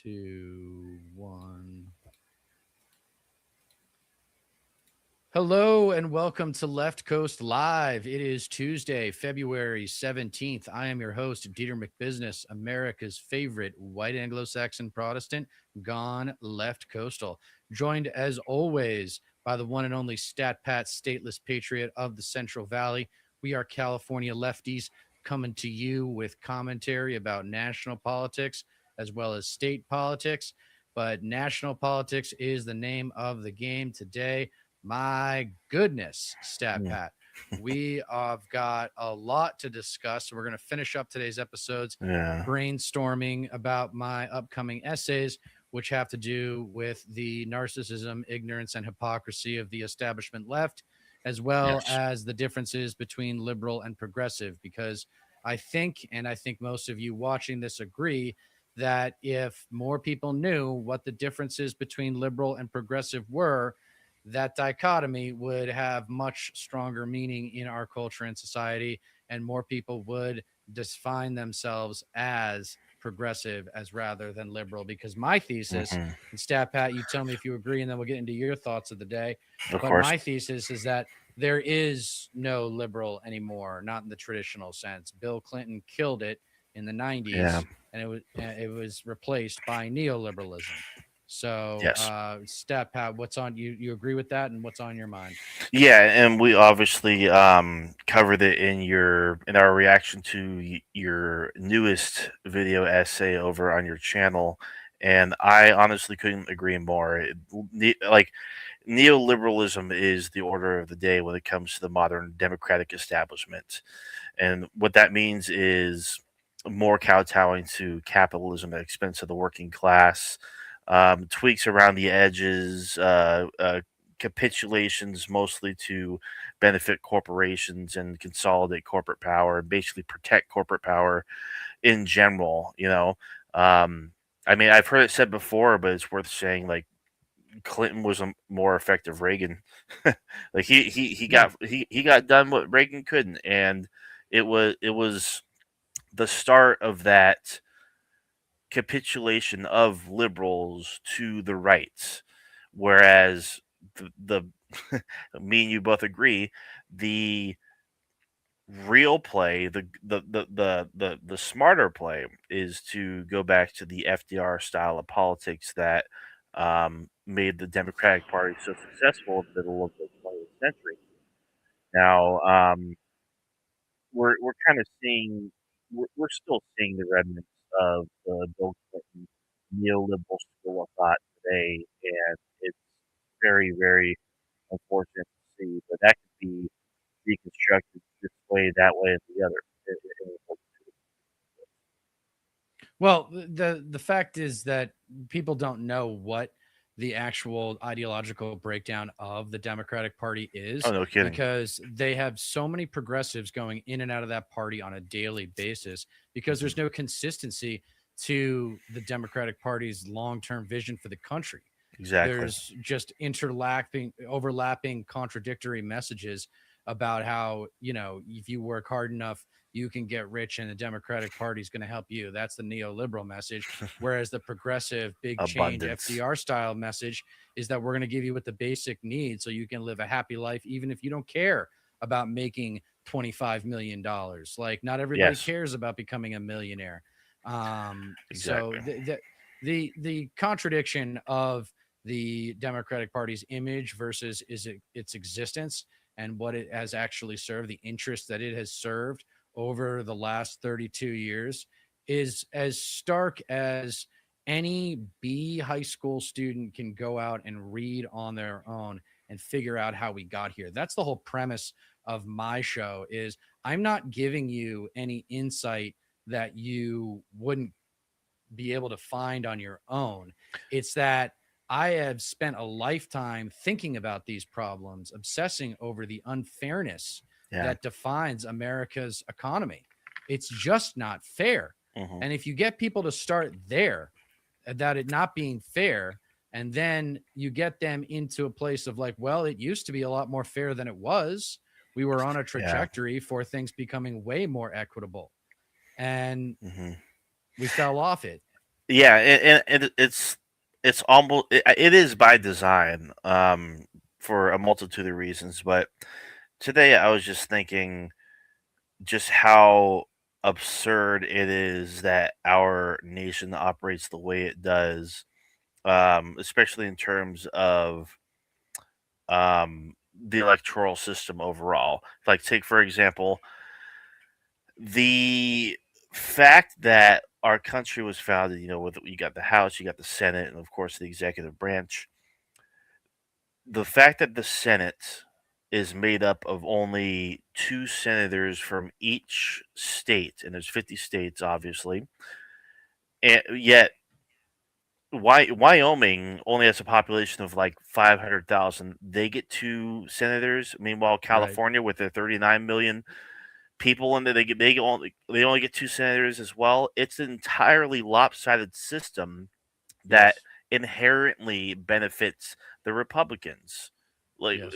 2, 1. Hello and welcome to Left Coast Live. It is Tuesday, February 17th. I am your host, Dieter McBusiness, America's favorite white Anglo-Saxon Protestant, gone left coastal. Joined as always by the one and only Stat Pat, stateless patriot of the Central Valley. We are California lefties coming to you with commentary about national politics as well as state politics. But national politics is the name of the game today. My goodness, Stat Pat. We have got a lot to discuss. We're going to finish up today's episodes brainstorming about my upcoming essays, which have to do with the narcissism, ignorance, and hypocrisy of the establishment left, as well as the differences between liberal and progressive. Because I think most of you watching this agree that if more people knew what the differences between liberal and progressive were, that dichotomy would have much stronger meaning in our culture and society, and more people would define themselves as progressive as rather than liberal. Because my thesis, and Stat Pat, you tell me if you agree, and then we'll get into your thoughts of the day. My thesis is that there is no liberal anymore, not in the traditional sense. Bill Clinton killed it in the 90s, and it was replaced by neoliberalism. So, Stat Pat, what's on you? You agree with that, and what's on your mind? Yeah, and we obviously covered it in our reaction to your newest video essay over on your channel, and I honestly couldn't agree more. Like, neoliberalism is the order of the day when it comes to the modern democratic establishment, and what that means is more kowtowing to capitalism at the expense of the working class. Tweaks around the edges, capitulations mostly to benefit corporations and consolidate corporate power and basically protect corporate power in general. I mean, I've heard it said before, but it's worth saying, like, Clinton was a more effective Reagan. Like he got done what Reagan couldn't, and it was the start of that capitulation of liberals to the right, whereas the me and you both agree, the real play, the smarter play is to go back to the FDR style of politics that made the Democratic Party so successful in the middle of the 20th century. Now, we're kind of seeing, we're still seeing the remnants of the Bill Clinton neoliberal school of thought today, and it's very, very unfortunate to see. But that could be deconstructed this way, that way, and the other. Well, the fact is that people don't know what the actual ideological breakdown of the Democratic Party is, Oh, no kidding. because they have so many progressives going in and out of that party on a daily basis, because there's no consistency to the Democratic Party's long-term vision for the country. Exactly. There's just overlapping, contradictory messages about how, if you work hard enough, you can get rich, and the Democratic Party is going to help you. That's the neoliberal message. Whereas the progressive, big change, FDR style message is that we're going to give you what the basic needs so you can live a happy life, even if you don't care about making $25 million. Like, not everybody cares about becoming a millionaire. So the contradiction of the Democratic Party's image versus its existence and what it has actually served, the interest that it has served over the last 32 years, is as stark as any B high school student can go out and read on their own and figure out how we got here. That's the whole premise of my show. Is I'm not giving you any insight that you wouldn't be able to find on your own. It's that I have spent a lifetime thinking about these problems, obsessing over the unfairness that defines America's economy. It's just not fair. And if you get people to start there, that it not being fair, and then you get them into a place of like, well, it used to be a lot more fair than it was. We were on a trajectory for things becoming way more equitable, and we fell off it. Yeah, and it's almost it is by design, for a multitude of reasons. But today I was just thinking just how absurd it is that our nation operates the way it does, especially in terms of the electoral system overall. Like, take for example, the fact that our country was founded, with you got the House, you got the Senate, and of course the executive branch. The fact that the Senate is made up of only two senators from each state, and there's 50 states, obviously, and yet Wyoming only has a population of like 500,000. They get two senators. Meanwhile, Right. California, with their 39 million people in there, they only get two senators as well. It's an entirely lopsided system that Yes. inherently benefits the Republicans. Like, Yes.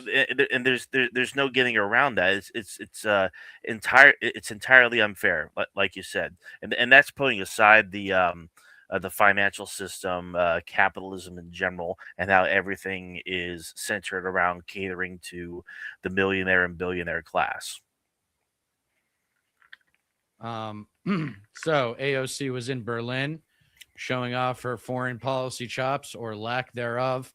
and there's no getting around that. It's entirely unfair, like you said, and that's putting aside the financial system, capitalism in general, and how everything is centered around catering to the millionaire and billionaire class. Um, so AOC was in Berlin showing off her foreign policy chops or lack thereof.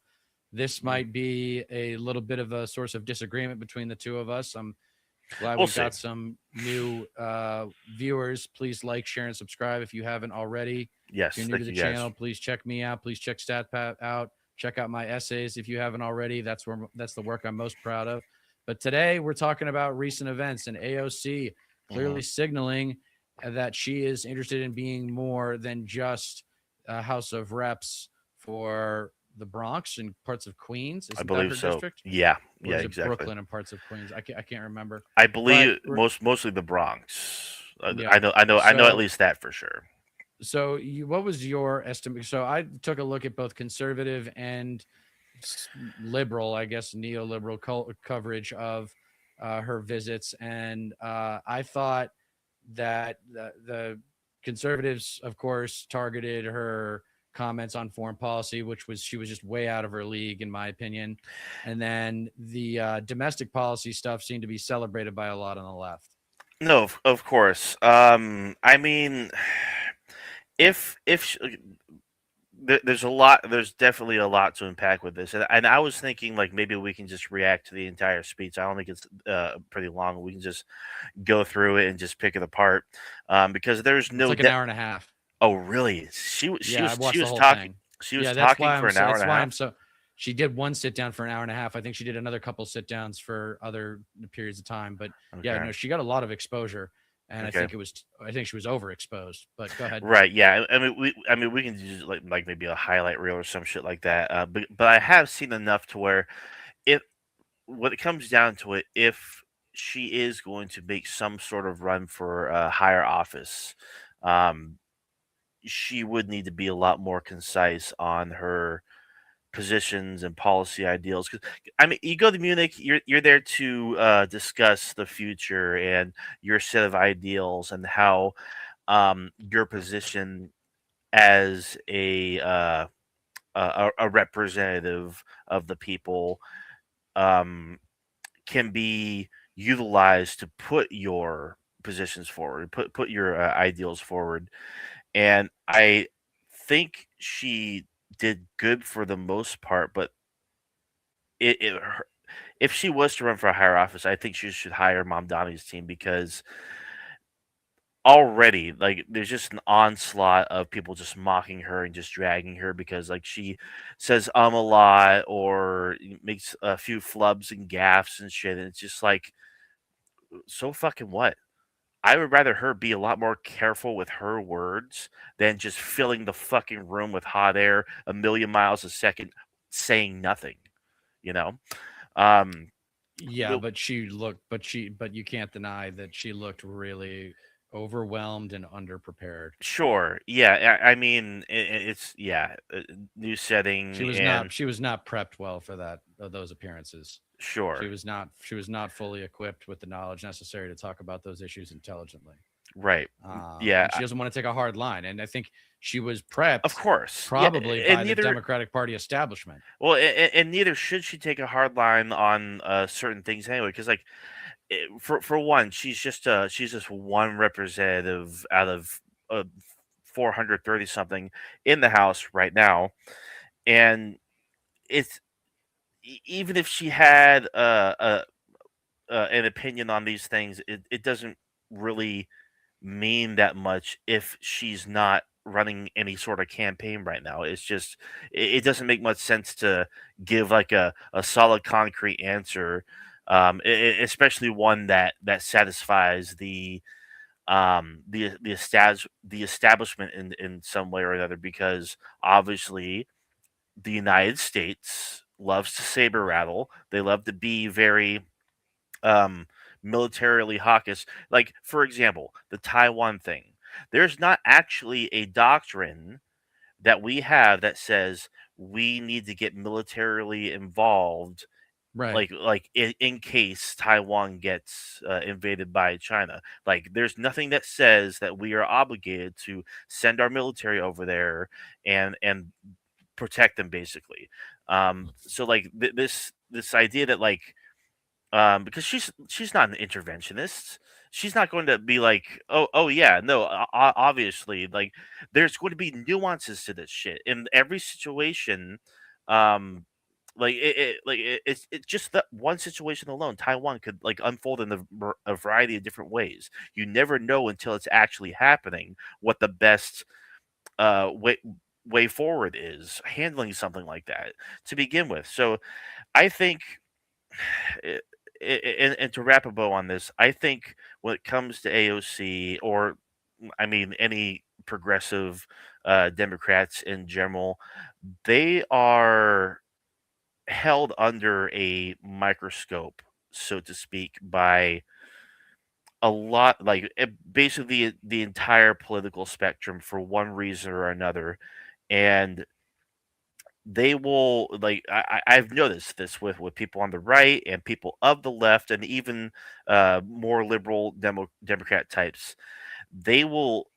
This Mhm. might be a little bit of a source of disagreement between the two of us. I'm glad We'll we've see. got some new viewers. Please like, share, and subscribe if you haven't already. If you're Yes, new to thank the you guys. channel, please check me out. Please check StatPat out. Check out my essays if you haven't already. That's the work I'm most proud of. But today we're talking about recent events and AOC Hmm. clearly signaling that she is interested in being more than just a House of Reps for the Bronx and parts of Queens. I Isn't that believe her so. district? Yeah, Or yeah, is it exactly. Brooklyn and parts of Queens? I can't remember. I But believe mostly the Bronx. I yeah. know, I know at So least that for sure. what was your estimate? So I took a look at both conservative and liberal, I guess, neoliberal coverage of her visits, and I thought that the conservatives, of course, targeted her comments on foreign policy, which was she was just way out of her league, in my opinion. And then the domestic policy stuff seemed to be celebrated by a lot on the left. No, of course. I mean, if there's a lot, there's definitely a lot to unpack with this, and I was thinking like maybe we can just react to the entire speech. I don't think it's pretty long. We can just go through it and just pick it apart, because there's It's no. like an hour and a half. Oh, really? She was she Yeah, I was she watched the was whole talking. thing. She was Yeah, talking for an hour and that's a why half. I'm so she did one sit down for an hour and a half. I think she did another couple sit downs for other periods of time. But yeah, Okay. no, she got a lot of exposure. And Okay. I think she was overexposed. But go ahead. Right. Yeah. I mean, we can use like maybe a highlight reel or some shit like that. But I have seen enough to where if when it comes down to it, if she is going to make some sort of run for a higher office, um, she would need to be a lot more concise on her positions and policy ideals. Because I mean, you go to Munich, you're there to discuss the future and your set of ideals and how your position as a representative of the people, um, can be utilized to put your positions forward, put your ideals forward. And I think she did good for the most part, but if she was to run for a higher office, I think she should hire Mom Donnie's team, because already like there's just an onslaught of people just mocking her and just dragging her because like she says a lot or makes a few flubs and gaffes and shit, and it's just like, so fucking what? I would rather her be a lot more careful with her words than just filling the fucking room with hot air a million miles a second saying nothing, you know? Um, Yeah, but but but you can't deny that she looked really overwhelmed and underprepared. sure, yeah. I mean, it's yeah, new setting and She was not prepped well for those appearances. sure. She was not fully equipped with the knowledge necessary to talk about those issues intelligently. Right. And Yeah. she doesn't want to take a hard line. And I think she was Of prepped course. Yeah. probably And by the neither. Democratic Party establishment. Well, and neither should she take a hard line on certain things anyway. Because like, for one, she's just one representative out of 430 something in the House right now, and it's even if she had an opinion on these things, it doesn't really mean that much if she's not running any sort of campaign right now. It's just it doesn't make much sense to give like a solid concrete answer, especially one that satisfies the establishment in some way or another, because obviously the United States loves to saber rattle. They love to be very um, militarily hawkish. Like, for example, the Taiwan thing. There's not actually a doctrine that we have that says we need to get militarily involved, Right. like in case Taiwan gets invaded by China. Like, there's nothing that says that we are obligated to send our military over there and protect them, basically. So like this idea that like because she's not an interventionist. She's not going to be like, oh yeah, no, obviously, like there's going to be nuances to this shit in every situation. Um, it's just that one situation alone. Taiwan could like unfold in a variety of different ways. You never know until it's actually happening what the best way forward is handling something like that to begin with. So I think eh, and to wrap a bow on this, I think when it comes to AOC, or I mean any progressive Democrats in general, they are held under a microscope, so to speak, by a lot, like basically the entire political spectrum for one reason or another, and they will like I've noticed this with people on the right and people of the left and even more liberal Democrat types. They will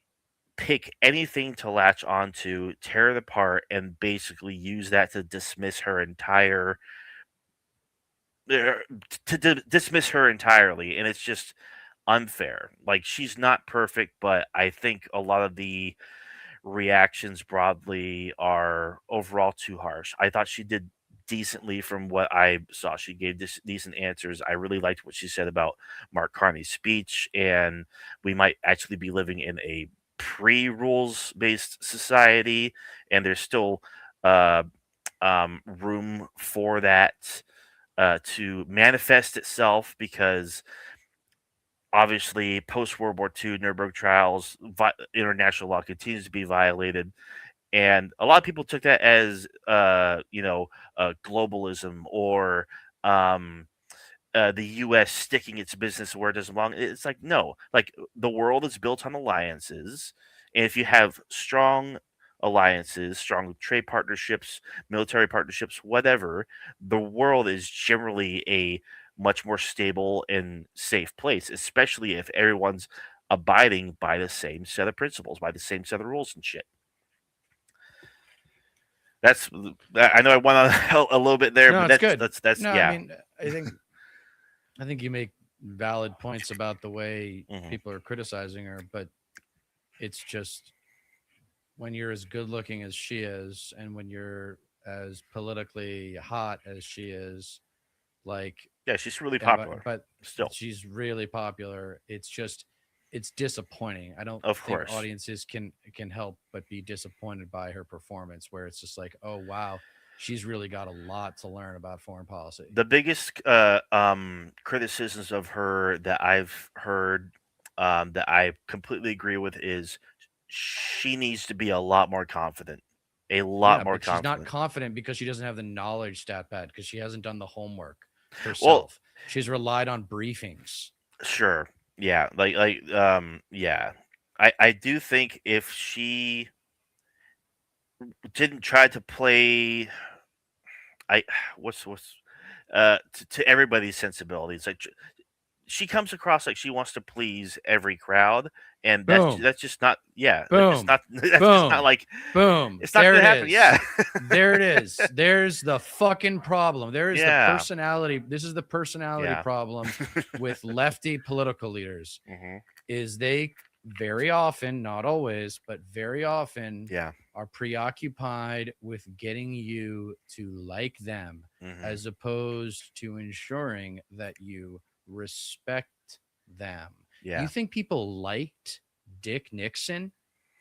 pick anything to latch onto, tear it apart, and basically use that to dismiss her entire er, dismiss her entirely, and it's just unfair. Like, she's not perfect, but I think a lot of the reactions broadly are overall too harsh. I thought she did decently from what I saw. She gave decent answers. I really liked what she said about Mark Carney's speech, and we might actually be living in a pre-rules based society, and there's still uh, room for that to manifest itself, because obviously post World War II Nuremberg trials, international law continues to be violated, and a lot of people took that as globalism, or um, the U.S. sticking its business where it doesn't belong. It's like, no, like the world is built on alliances, and if you have strong alliances, strong trade partnerships, military partnerships, whatever, the world is generally a much more stable and safe place, especially if everyone's abiding by the same set of principles, by the same set of rules and shit. That's I know I went on a little bit there, No, but it's good. that's No, I yeah. mean, I think you make valid points about the way Mhm. people are criticizing her, but it's just when you're as good looking as she is, and when you're as politically hot as she is, like, Yeah, she's really and popular but still. she's really popular. It's disappointing. I don't Of think course. audiences can help but be disappointed by her performance, where it's just like, oh wow, she's really got a lot to learn about foreign policy. The biggest criticisms of her that I've heard, that I completely agree with, is she needs to be a lot more confident. A lot Yeah, more but she's not confident. confident because she doesn't have the knowledge stat pad, because she hasn't done the homework Well, herself. She's relied on briefings. sure. Yeah, yeah. I do think if she didn't try to play I what's to everybody's sensibilities, like she comes across like she wants to please every crowd, and Boom. that's just not. Yeah, that's just Boom. not. That's just not Boom. like. Boom. It's not There gonna it happen. is. Yeah. There it is. There's the fucking problem. There is the Yeah. personality. This is the personality Yeah. problem with lefty political leaders Hmm. is they very often, not always, but very often Yeah. are preoccupied with getting you to like them Hmm. as opposed to ensuring that you respect them. You Yeah. think people liked Dick Nixon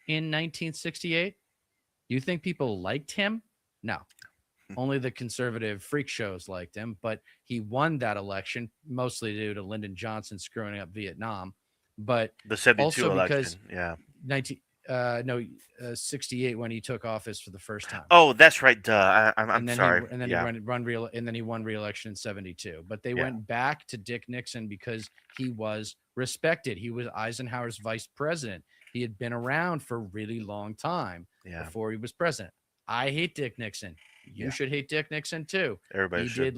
in 1968? You think people liked him? No. Only the conservative freak shows liked him, but he won that election mostly due to Lyndon Johnson screwing up Vietnam, but The 72 also because election. Yeah. 19 68 when he took office for the first time. Oh, that's right. Duh. I'm And then sorry. he Yeah. won re-election in 72. But they Yeah. went back to Dick Nixon because he was respected. He was Eisenhower's vice president. He had been around for a really long time Yeah. before he was president. I hate Dick Nixon. You Yeah. should hate Dick Nixon too. Everybody should.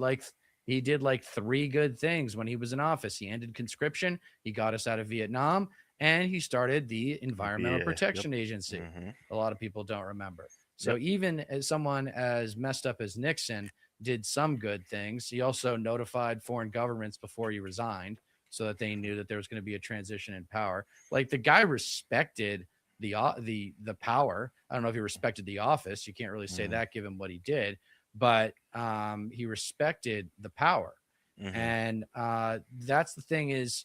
He did like three good things when he was in office. He ended conscription, he got us out of Vietnam, and he started the Environmental Yeah. Protection Yep. Agency. Hmm. A lot of people don't remember. So Yep. even as someone as messed up as Nixon did some good things, he also notified foreign governments before he resigned so that they knew that there was going to be a transition in power. Like the guy respected the power. I don't know if he respected the office. You can't really say that given what he did, but he respected the power. Hmm. And that's the thing is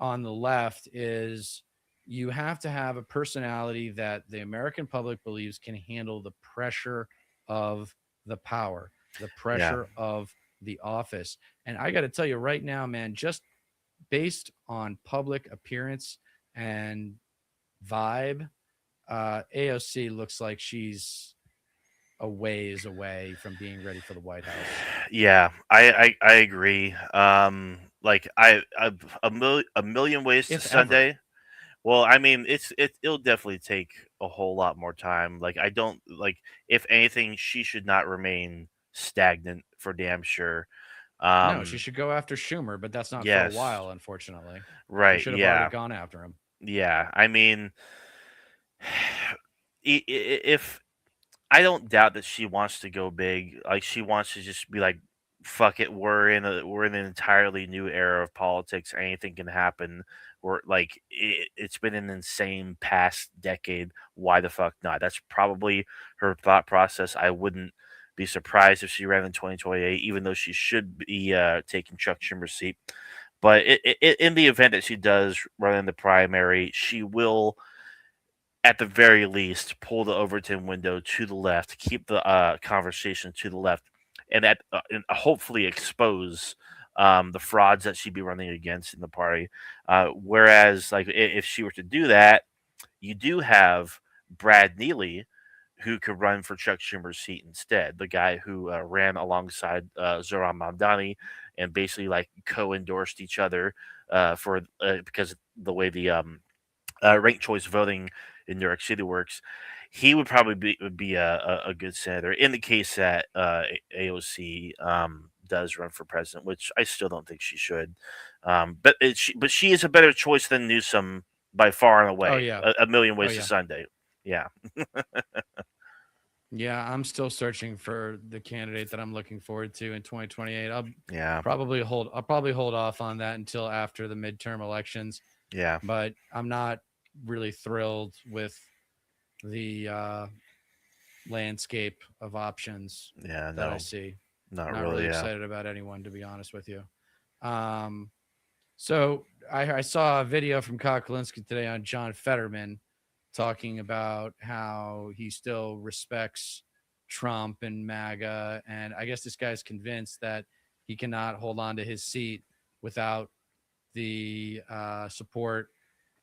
on the left is you have to have a personality that the American public believes can handle the pressure of the power, the Yeah. pressure of the office. And I got to tell you right now, man, just based on public appearance and vibe, AOC looks like she's a ways away from being ready for the White House. Yeah. I agree. Like a million ways to If ever. Sunday. Well, I mean, it'll definitely take a whole lot more time. Like I don't like if anything, she should not remain stagnant for damn sure. No, she Um, should go after Schumer, but that's not for a yes, while, unfortunately. She right, should have already yeah, gone after him. yeah. I mean, if I don't doubt that she wants to go big, like she wants to just be like, fuck it, we're in an entirely new era of politics. Anything can happen. We're like it's been an insane past decade. Why the fuck not? That's probably her thought process. I wouldn't be surprised if she ran in 2028, even though she should be taking Chuck Schumer's seat. But in the event that she does run in the primary, she will at the very least, pull the Overton window to the left, keep the conversation to the left, and hopefully expose the frauds that she'd be running against in the party. Whereas, like, if she were to do that, you do have Brad Neely, who could run for Chuck Schumer's seat instead, the guy who ran alongside Zohran Mamdani and basically like co-endorsed each other for because of the way the ranked choice voting in New York City works, he would probably be a good senator in the case that AOC does run for president, which I still don't think she should. But she is a better choice than Newsom by far and Oh away. yeah. A million Oh ways to yeah. Sunday. Yeah, Yeah, I'm still searching for the candidate that I'm looking forward to in 2028. yeah, I'll probably hold off on that until after the midterm elections, yeah, but I'm not really thrilled with the landscape of options yeah. that I No, see. not Not really. really Yeah, excited about anyone, to be honest with you. So I saw a video from Kyle Kalinske today on John Fetterman talking about how he still respects Trump and MAGA. And I guess this guy's convinced that he cannot hold on to his seat without the support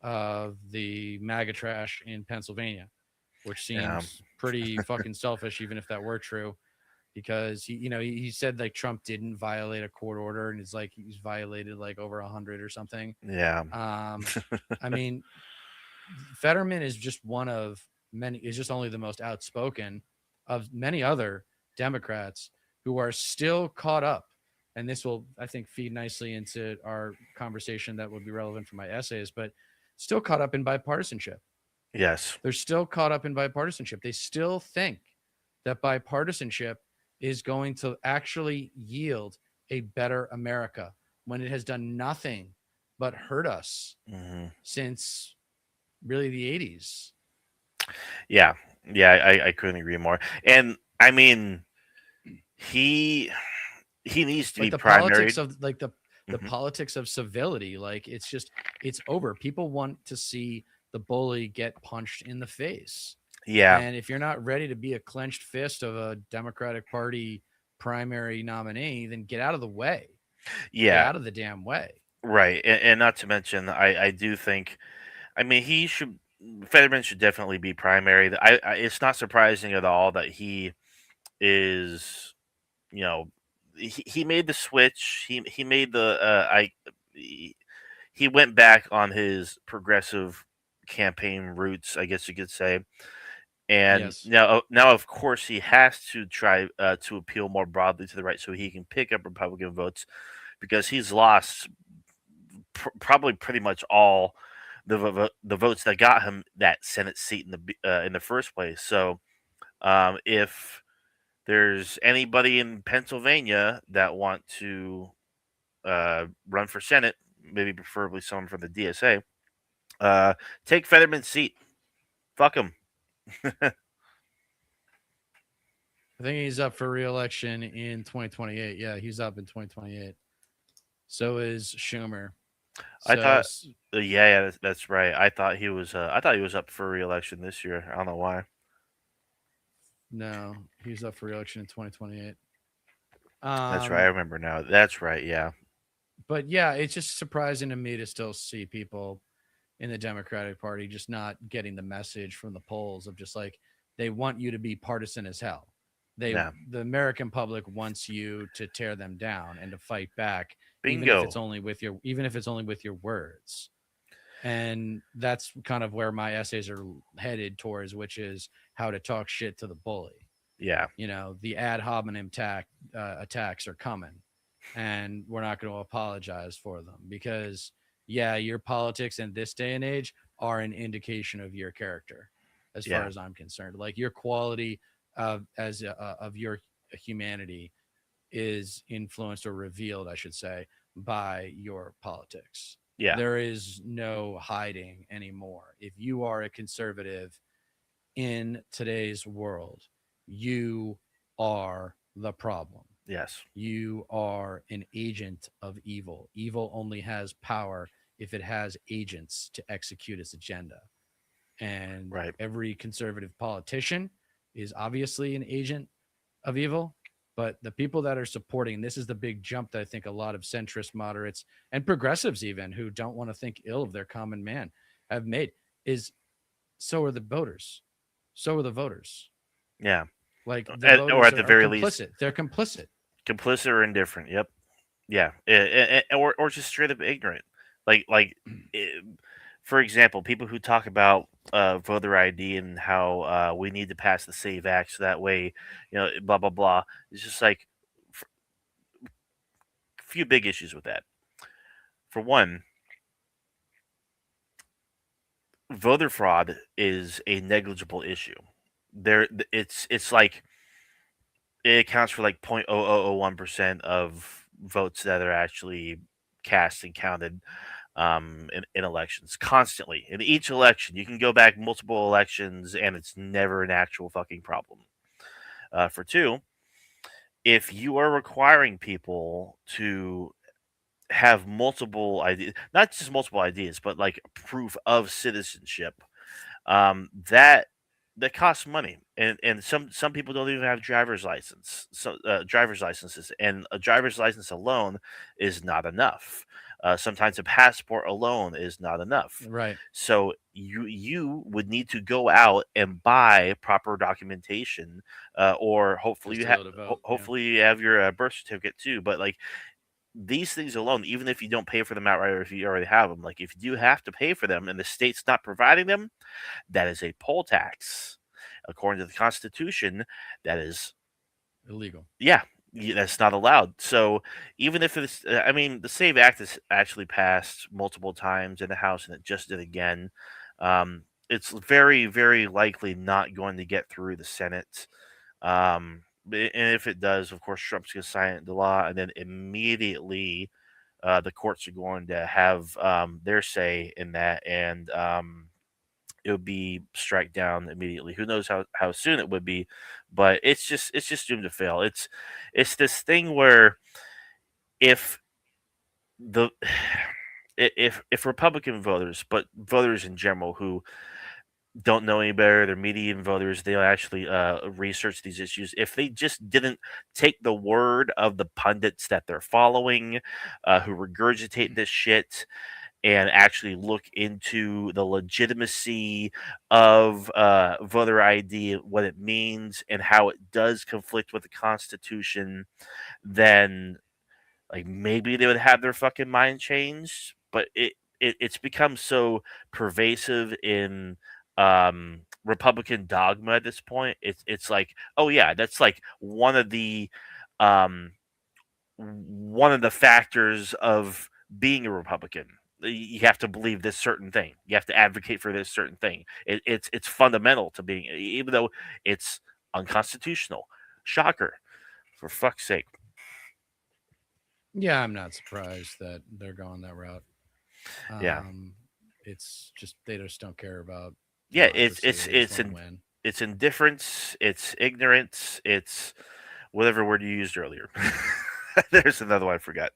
of the MAGA trash in Pennsylvania, which yeah, seems pretty fucking selfish, even if that were true. Because he said like Trump didn't violate a court order, and it's like he's violated like over 100 or something. yeah, I mean, Fetterman is just one of many, is just only the most outspoken of many other Democrats who are still caught up and this will, I think, feed nicely into our conversation that would be relevant for my essays, but still caught up in bipartisanship. Yes. They're still caught up in bipartisanship. They still think that bipartisanship is going to actually yield a better America when it has done nothing but hurt us Hmm. since really the 80s. Yeah. Yeah. I couldn't agree more. And I mean, he he needs to Like be the politics primaried. of the Hmm. politics of civility, like it's over. People want to see the bully get punched in the face. Yeah. And if you're not ready to be a clenched fist of a Democratic Party primary nominee, then get out of the way. Get Yeah. out of the damn way. Right. And not to mention, I do think, I mean, he should, Fetterman should definitely be primary. It's not surprising at all that he is, you know, he made the switch. He made the, he, he went back on his progressive campaign roots, I guess you could say. And Yes. now, of course, he has to try to appeal more broadly to the right, so he can pick up Republican votes, because he's lost probably pretty much all the votes that got him that Senate seat in the first place. So, if there's anybody in Pennsylvania that want to run for Senate, maybe preferably someone from the DSA, uh, take Fetterman's seat. Fuck him. I think he's up for reelection in 2028. Yeah, he's up in 2028. So is Schumer. I So thought, yeah, that's right. I thought he was. I thought he was up for reelection this year. I don't know why. no, he's up for reelection in 2028. That's right. I Um, remember now. That's right. Yeah. but yeah, it's just surprising to me to still see people in the Democratic Party just not getting the message from the polls of just like they want you to be partisan as hell. They Yeah. The American public wants you to tear them down and to fight back, Bingo. even if it's only with your words. And that's kind of where my essays are headed towards, which is how to talk shit to the bully. Yeah. You know, the ad hominem attacks are coming, and we're not going to apologize for them because, yeah, your politics in this day and age are an indication of your character, as far Yeah. as I'm concerned. Like your quality of your humanity is influenced or revealed, I should say, by your politics. Yeah. There is no hiding anymore. If you are a conservative in today's world, you are the problem. Yes. You are an agent of evil. Evil only has power if it has agents to execute its agenda. And Right. every conservative politician is obviously an agent of evil. But the people that are supporting this is the big jump that I think a lot of centrist moderates and progressives, even who don't want to think ill of their common man, have made is so are the voters. So are the voters. Yeah. Like the Or voters at the are very least, complicit. They're complicit. complicit or indifferent. Yep. Yeah. Or just straight up ignorant. Like, eh, for example, people who talk about voter ID and how we need to pass the Save Act so that way, blah blah blah. It's just like a few big issues with that. For one, voter fraud is a negligible issue. It's like it accounts for like 0.0001% of votes that are actually cast and counted in elections constantly. In each election, you can go back multiple elections, and it's never an actual fucking problem. For two, if you are requiring people to have multiple ideas, not just multiple ideas, but like proof of citizenship, that costs money, and some people don't even have driver's licenses, and a driver's license alone is not enough. Sometimes a passport alone is not enough. Right. So you would need to go out and buy proper documentation, or hopefully Just to be able to vote. Yeah. hopefully you have your birth certificate too. But like these things alone, even if you don't pay for them outright, or if you already have them, like if you do have to pay for them and the state's not providing them, that is a poll tax. According to the Constitution, that is, Illegal. yeah, that's not allowed. So even if it's, I mean, the SAVE Act is actually passed multiple times in the House, and it just did again. It's very, very likely not going to get through the Senate. And if it does, of course, Trump's going to sign it into law, and then immediately the courts are going to have their say in that, and it would be strike down immediately. Who knows how soon it would be, but it's just doomed to fail. It's this thing where if the if Republican voters, but voters in general who don't know any better, they're median voters, they'll actually research these issues. If they just didn't take the word of the pundits that they're following, who regurgitate this shit, and actually look into the legitimacy of voter ID, what it means, and how it does conflict with the Constitution, then like maybe they would have their fucking mind changed. But it's become so pervasive in Republican dogma at this point. It's like, oh yeah, that's like um one of the factors of being a Republican. You have to believe this certain thing. You have to advocate for this certain thing. It's fundamental to being, even though it's unconstitutional. Shocker, for fuck's sake. Yeah, I'm not surprised that they're going that route. Yeah, It's just they just don't care about yeah. democracy. They just want to win. It's indifference. It's ignorance. It's whatever word you used earlier. There's another one I forgot.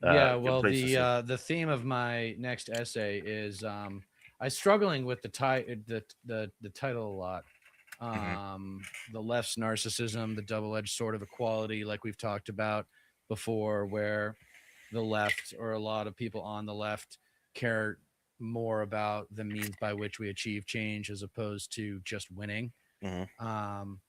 Yeah, Good well, place to see. the theme of my next essay is I struggling with the title a lot. Hmm. The left's narcissism, the double-edged sword of equality, like we've talked about before, where the left or a lot of people on the left care more about the means by which we achieve change as opposed to just winning. Hmm. Um,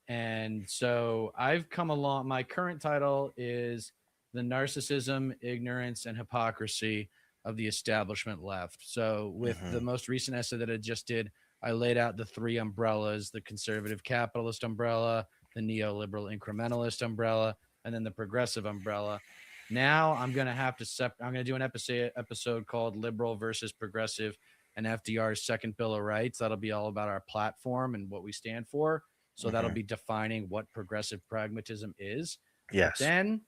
and so I've come along. My current title is The Narcissism, Ignorance, and Hypocrisy of the Establishment Left. So, with Hmm. the most recent essay that I just did, I laid out the three umbrellas: the conservative capitalist umbrella, the neoliberal incrementalist umbrella, and then the progressive umbrella. Now I'm going to have to I'm going to do an episode called Liberal versus Progressive and FDR's Second Bill of Rights. That'll be all about our platform and what we stand for. So that'll Hmm. be defining what progressive pragmatism is. But Yes. then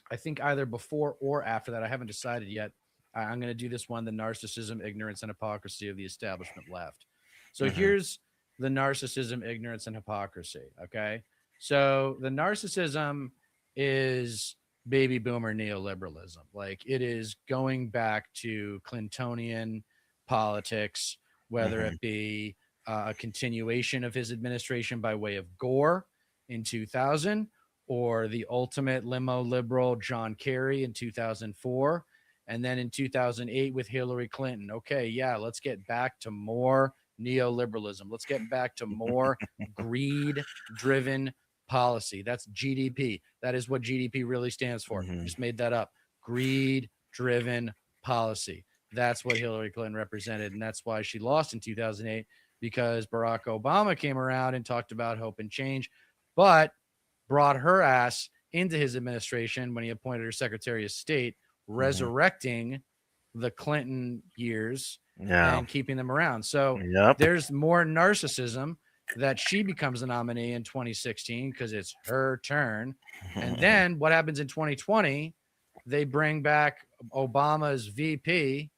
I think either before or after that, I haven't decided yet. I'm going to do this one: the narcissism, ignorance, and hypocrisy of the establishment left. So Hmm. here's the narcissism, ignorance, and hypocrisy. Okay. So the narcissism is baby boomer neoliberalism. Like it is going back to Clintonian politics, whether Hmm. it be a continuation of his administration by way of Gore in 2000, or the ultimate limo liberal John Kerry in 2004, and then in 2008 with Hillary Clinton. Okay, yeah, let's get back to more neoliberalism. Let's get back to more greed driven policy. That's GDP. That is what GDP really stands for. I Hmm. just made that up. Greed driven policy. That's what Hillary Clinton represented. And that's why she lost in 2008, because Barack Obama came around and talked about hope and change, but brought her ass into his administration when he appointed her Secretary of State, Hmm. resurrecting the Clinton years Yeah. and keeping them around. So Yep. there's more narcissism that she becomes the nominee in 2016 because it's her turn. And then what happens in 2020? They bring back Obama's VP,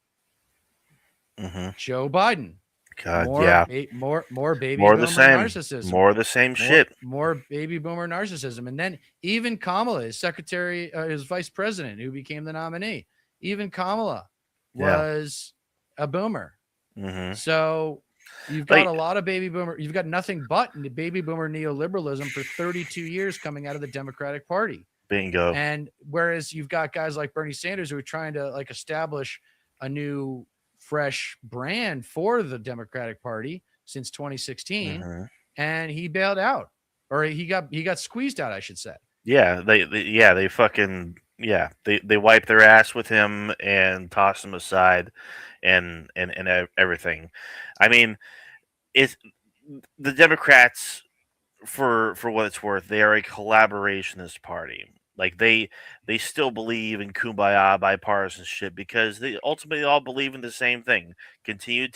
Hmm. Joe Biden. God, yeah. More baby More of the boomer same. narcissism. More of the same shit. More baby boomer narcissism. And then even Kamala, his secretary, his vice president, who became the nominee, even Kamala Yeah. was a boomer. Hmm. So you've got Like, a lot of baby boomer. You've got nothing but baby boomer neoliberalism for 32 years coming out of the Democratic Party. bingo. And whereas you've got guys like Bernie Sanders who are trying to like establish a new fresh brand for the Democratic Party since 2016, Hmm. and he bailed out, or he got squeezed out, I should say. Yeah. They fucking, yeah. They wipe their ass with him and toss him aside, and everything. I mean, it's the Democrats for what it's worth, they are a collaborationist party. Like they still believe in kumbaya bipartisanship because they ultimately all believe in the same thing: continue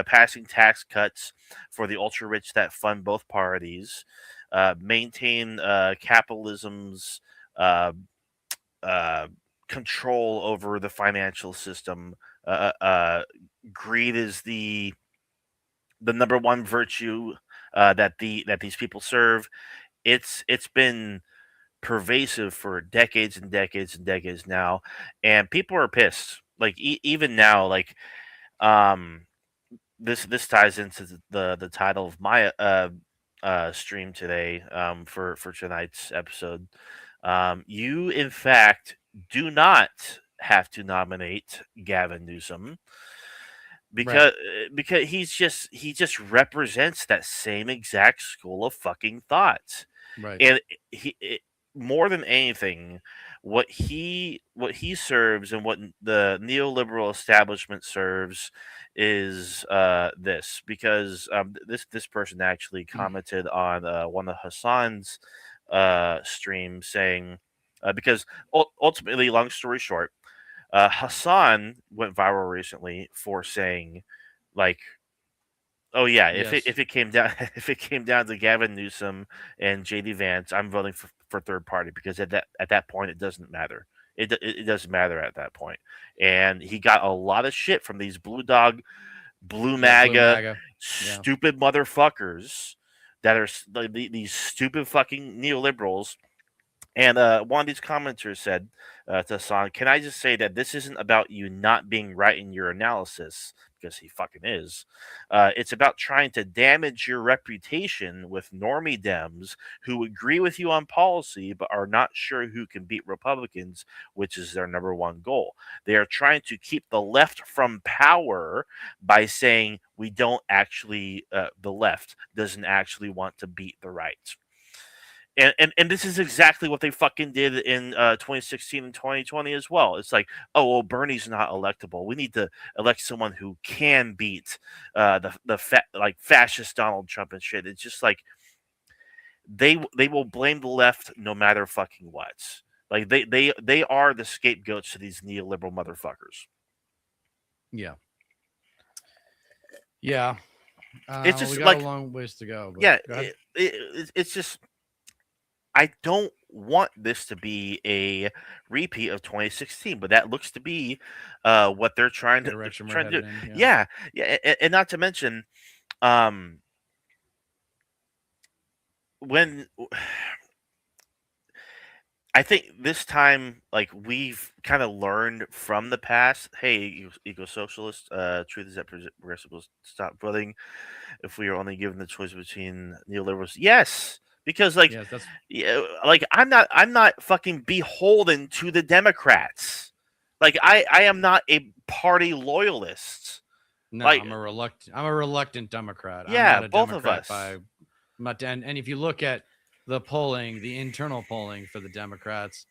passing tax cuts for the ultra rich that fund both parties, maintain capitalism's uh, uh, control over the financial system. Greed is the number one virtue that these people serve. It's been pervasive for decades and decades and decades now, and people are pissed. Like even now, like um, this ties into the title of my stream today for tonight's episode. You in fact do not have to nominate Gavin Newsom Right. because he just represents that same exact school of fucking thought. Right. And more than anything, what he serves and what the neoliberal establishment serves is this, because this person actually commented on one of Hassan's streams saying, because ultimately, long story short, Hassan went viral recently for saying, like, "Oh yeah, Yes. if it came down if it came down to Gavin Newsom and JD Vance, I'm voting for third party because at that point it doesn't matter. It doesn't matter at that point." And he got a lot of shit from these blue dog, blue Yeah. Blue MAGA, MAGA. Yeah. stupid motherfuckers that are these stupid fucking neoliberals. And one of these commenters said to Hassan, "Can I just say that this isn't about you not being right in your analysis, because he fucking is. It's about trying to damage your reputation with normie Dems who agree with you on policy but are not sure who can beat Republicans, which is their number one goal. They are trying to keep the left from power by saying we don't actually, the left doesn't actually want to beat the right." And this is exactly what they fucking did in 2016 and 2020 as well. It's like, oh well, Bernie's not electable. We need to elect someone who can beat like fascist Donald Trump and shit. It's just like they will blame the left no matter fucking what. Like they are the scapegoats to these neoliberal motherfuckers. Yeah. Yeah. It's We just got a like, long ways to go, but yeah, go ahead. it's just, I don't want this to be a repeat of 2016, but that looks to be what they're trying The to direction we're trying to headed do. in. Yeah. Yeah, yeah, and not to mention, um, when I think this time, like, we've kind of learned from the past. Hey, eco socialist, truth is that progressive will stop voting if we are only given the choice between neoliberals. Yes, because like, Yes. That's yeah, like I'm not fucking beholden to the Democrats. Like I am not a party loyalist. no. Like, I'm a reluctant Democrat. I'm yeah, not a both of Democrat us. and if you look at the polling, the internal polling for the Democrats,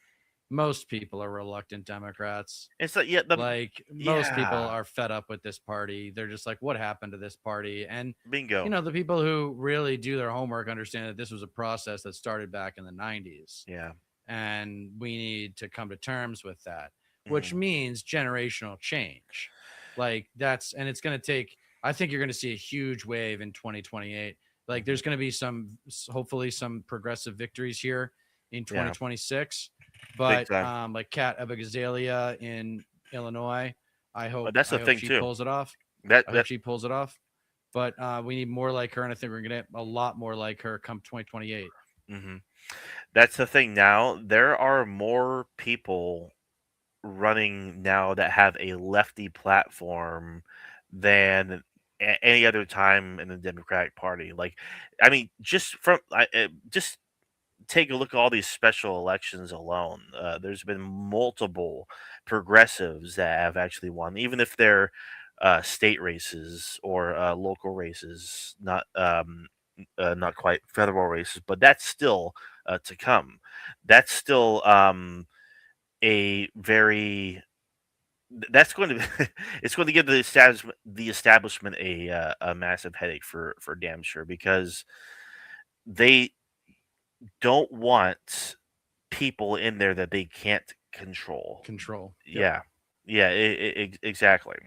most people are reluctant Democrats. It's like, yeah, Like most people yeah, are fed up with this party. They're just like, what happened to this party? And bingo. the people who really do their homework understand that this was a process that started back in the 90s, Yeah. and we need to come to terms with that, which Mhm. means generational change. Like and it's going to take, I think you're going to see a huge wave in 2028. Like Mhm. there's going to be hopefully some progressive victories here in Yeah, 2026, big but time. like Kat Abigazilia in Illinois, But that's the I hope thing she too. pulls it off. That I hope that she pulls it off. But we need more like her, and I think we're gonna get a lot more like her come 2028. mhm. That's the thing now. There are more people running now that have a lefty platform than any other time in the Democratic Party. Like, I mean, just take a look at all these special elections alone. There's been multiple progressives that have actually won, even if they're state races or local races, not quite federal races, but that's still to come. That's still a very that's going to it's going to give the establishment a massive headache for damn sure, because they don't want people in there that they can't control. Control. Yep. Yeah, yeah, exactly.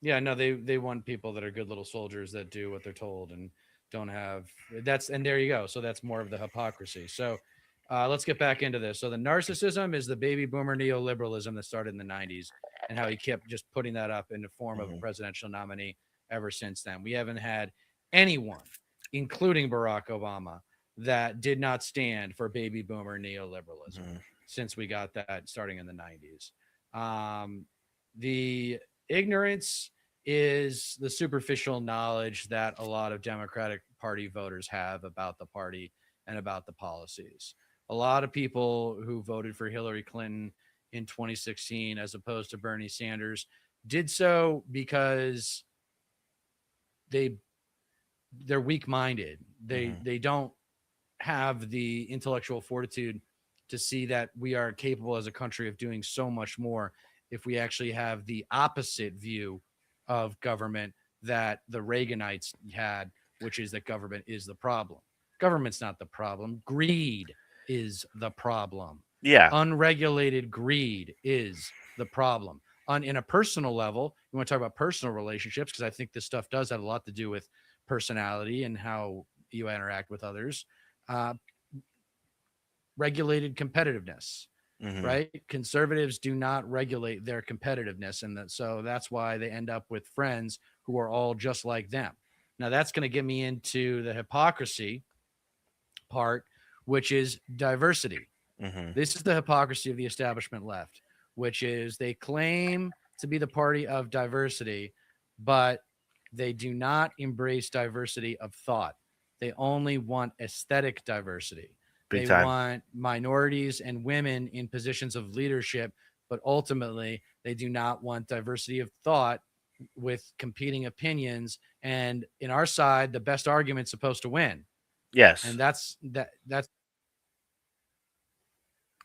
Yeah, no, they want people that are good little soldiers that do what they're told and don't have that's and there you go. So that's more of the hypocrisy. So let's get back into this. So the narcissism is the baby boomer neoliberalism that started in the 90s and how he kept just putting that up in the form of a Hmm. presidential nominee ever since then. We haven't had anyone, including Barack Obama, that did not stand for baby boomer neoliberalism Hmm. since we got that starting in the 90s. The ignorance is the superficial knowledge that a lot of Democratic Party voters have about the party and about the policies. A lot of people who voted for Hillary Clinton in 2016 as opposed to Bernie Sanders did so because they they're weak-minded. They Hmm. they don't have the intellectual fortitude to see that we are capable as a country of doing so much more if we actually have the opposite view of government that the Reaganites had, which is that government is the problem. Government's not the problem. Greed is the problem. Yeah. Unregulated greed is the problem. In a personal level, you want to talk about personal relationships because I think this stuff does have a lot to do with personality and how you interact with others. Uh, Regulated competitiveness, Hmm. right? Conservatives do not regulate their competitiveness. And so that's why they end up with friends who are all just like them. Now, that's going to get me into the hypocrisy part, which is diversity. Hmm. This is the hypocrisy of the establishment left, which is they claim to be the party of diversity, but they do not embrace diversity of thought. They only want aesthetic diversity. Big They time. want minorities and women in positions of leadership, but ultimately they do not want diversity of thought with competing opinions. And in our side, the best argument's supposed to win. Yes. And that's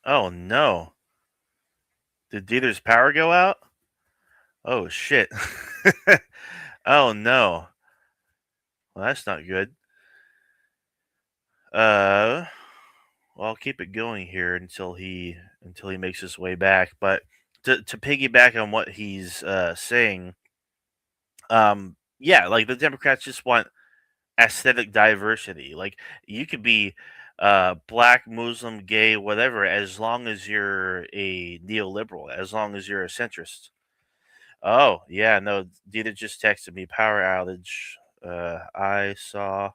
Oh no. Did Dieter's power go out? Oh shit. Oh no. Well, that's not good. Uh, well, I'll keep it going here until he makes his way back. But to piggyback on what he's saying, yeah, like the Democrats just want aesthetic diversity. Like you could be black, Muslim, gay, whatever, as long as you're a neoliberal, as long as you're a centrist. Oh, yeah, no, Dita just texted me power outage. I saw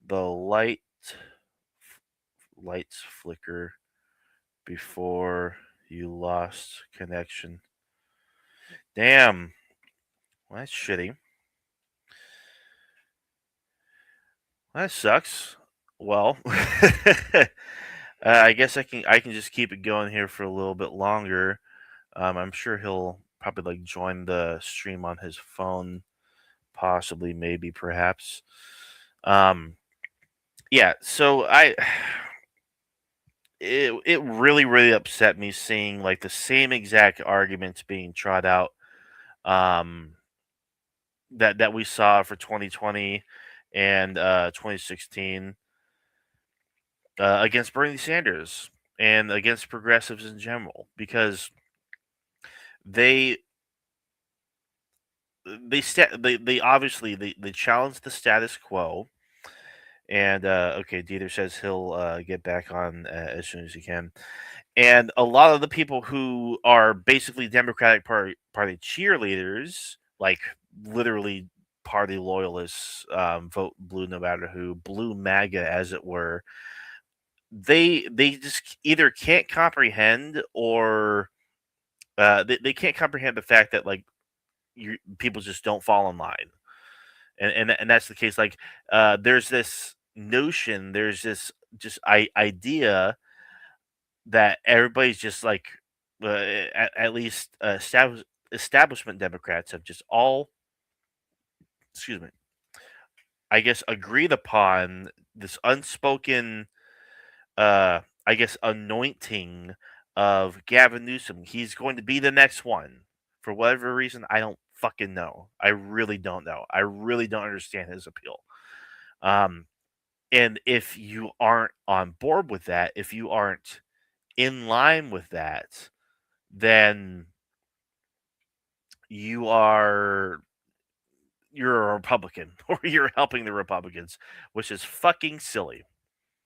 the lights flicker before you lost connection. Damn, well, that's shitty. That sucks. Well, I guess I can just keep it going here for a little bit longer. I'm sure he'll probably like join the stream on his phone, possibly, maybe, perhaps. Um, yeah. So it really upset me seeing like the same exact arguments being trot out, um, that we saw for 2020 and 2016, against Bernie Sanders and against progressives in general, because they they obviously they challenge the status quo. And okay, Dieter says he'll get back on as soon as he can. And a lot of the people who are basically Democratic Party cheerleaders, like literally party loyalists, vote blue no matter who, blue MAGA as it were. They just either can't comprehend, or they can't comprehend the fact that like people just don't fall in line. And that's the case. Like there's this notion, there's this just idea that everybody's just like, at least establishment Democrats have just all, excuse me, I guess, agreed upon this unspoken, I guess, anointing of Gavin Newsom. He's going to be the next one for whatever reason. I don't fucking know. I really don't know. I really don't understand his appeal. Um, And if you aren't on board with that, if you aren't in line with that, then you are you're a Republican or you're helping the Republicans, which is fucking silly.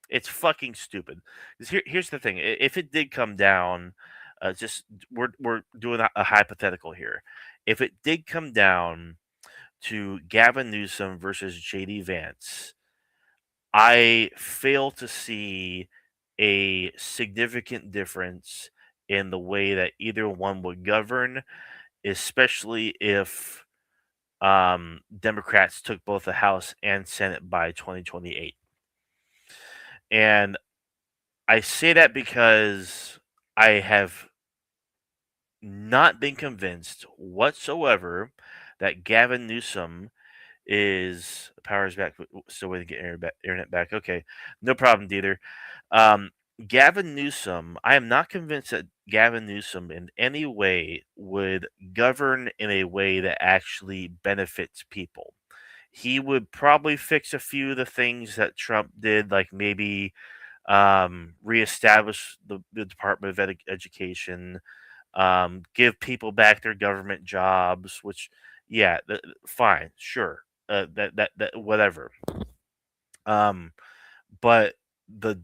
It's fucking stupid. 'Cause here's the thing: if it did come down, just we're doing a hypothetical here. If it did come down to Gavin Newsom versus JD Vance, I fail to see a significant difference in the way that either one would govern, especially if Democrats took both the House and Senate by 2028. And I say that because I have not been convinced whatsoever that Gavin Newsom is power's back. Still waiting to get internet back. Okay, no problem, Dieter. Gavin Newsom, I am not convinced that Gavin Newsom in any way would govern in a way that actually benefits people. He would probably fix a few of the things that Trump did, like maybe reestablish the Department of Education, give people back their government jobs, which, yeah, fine, sure, that whatever. But the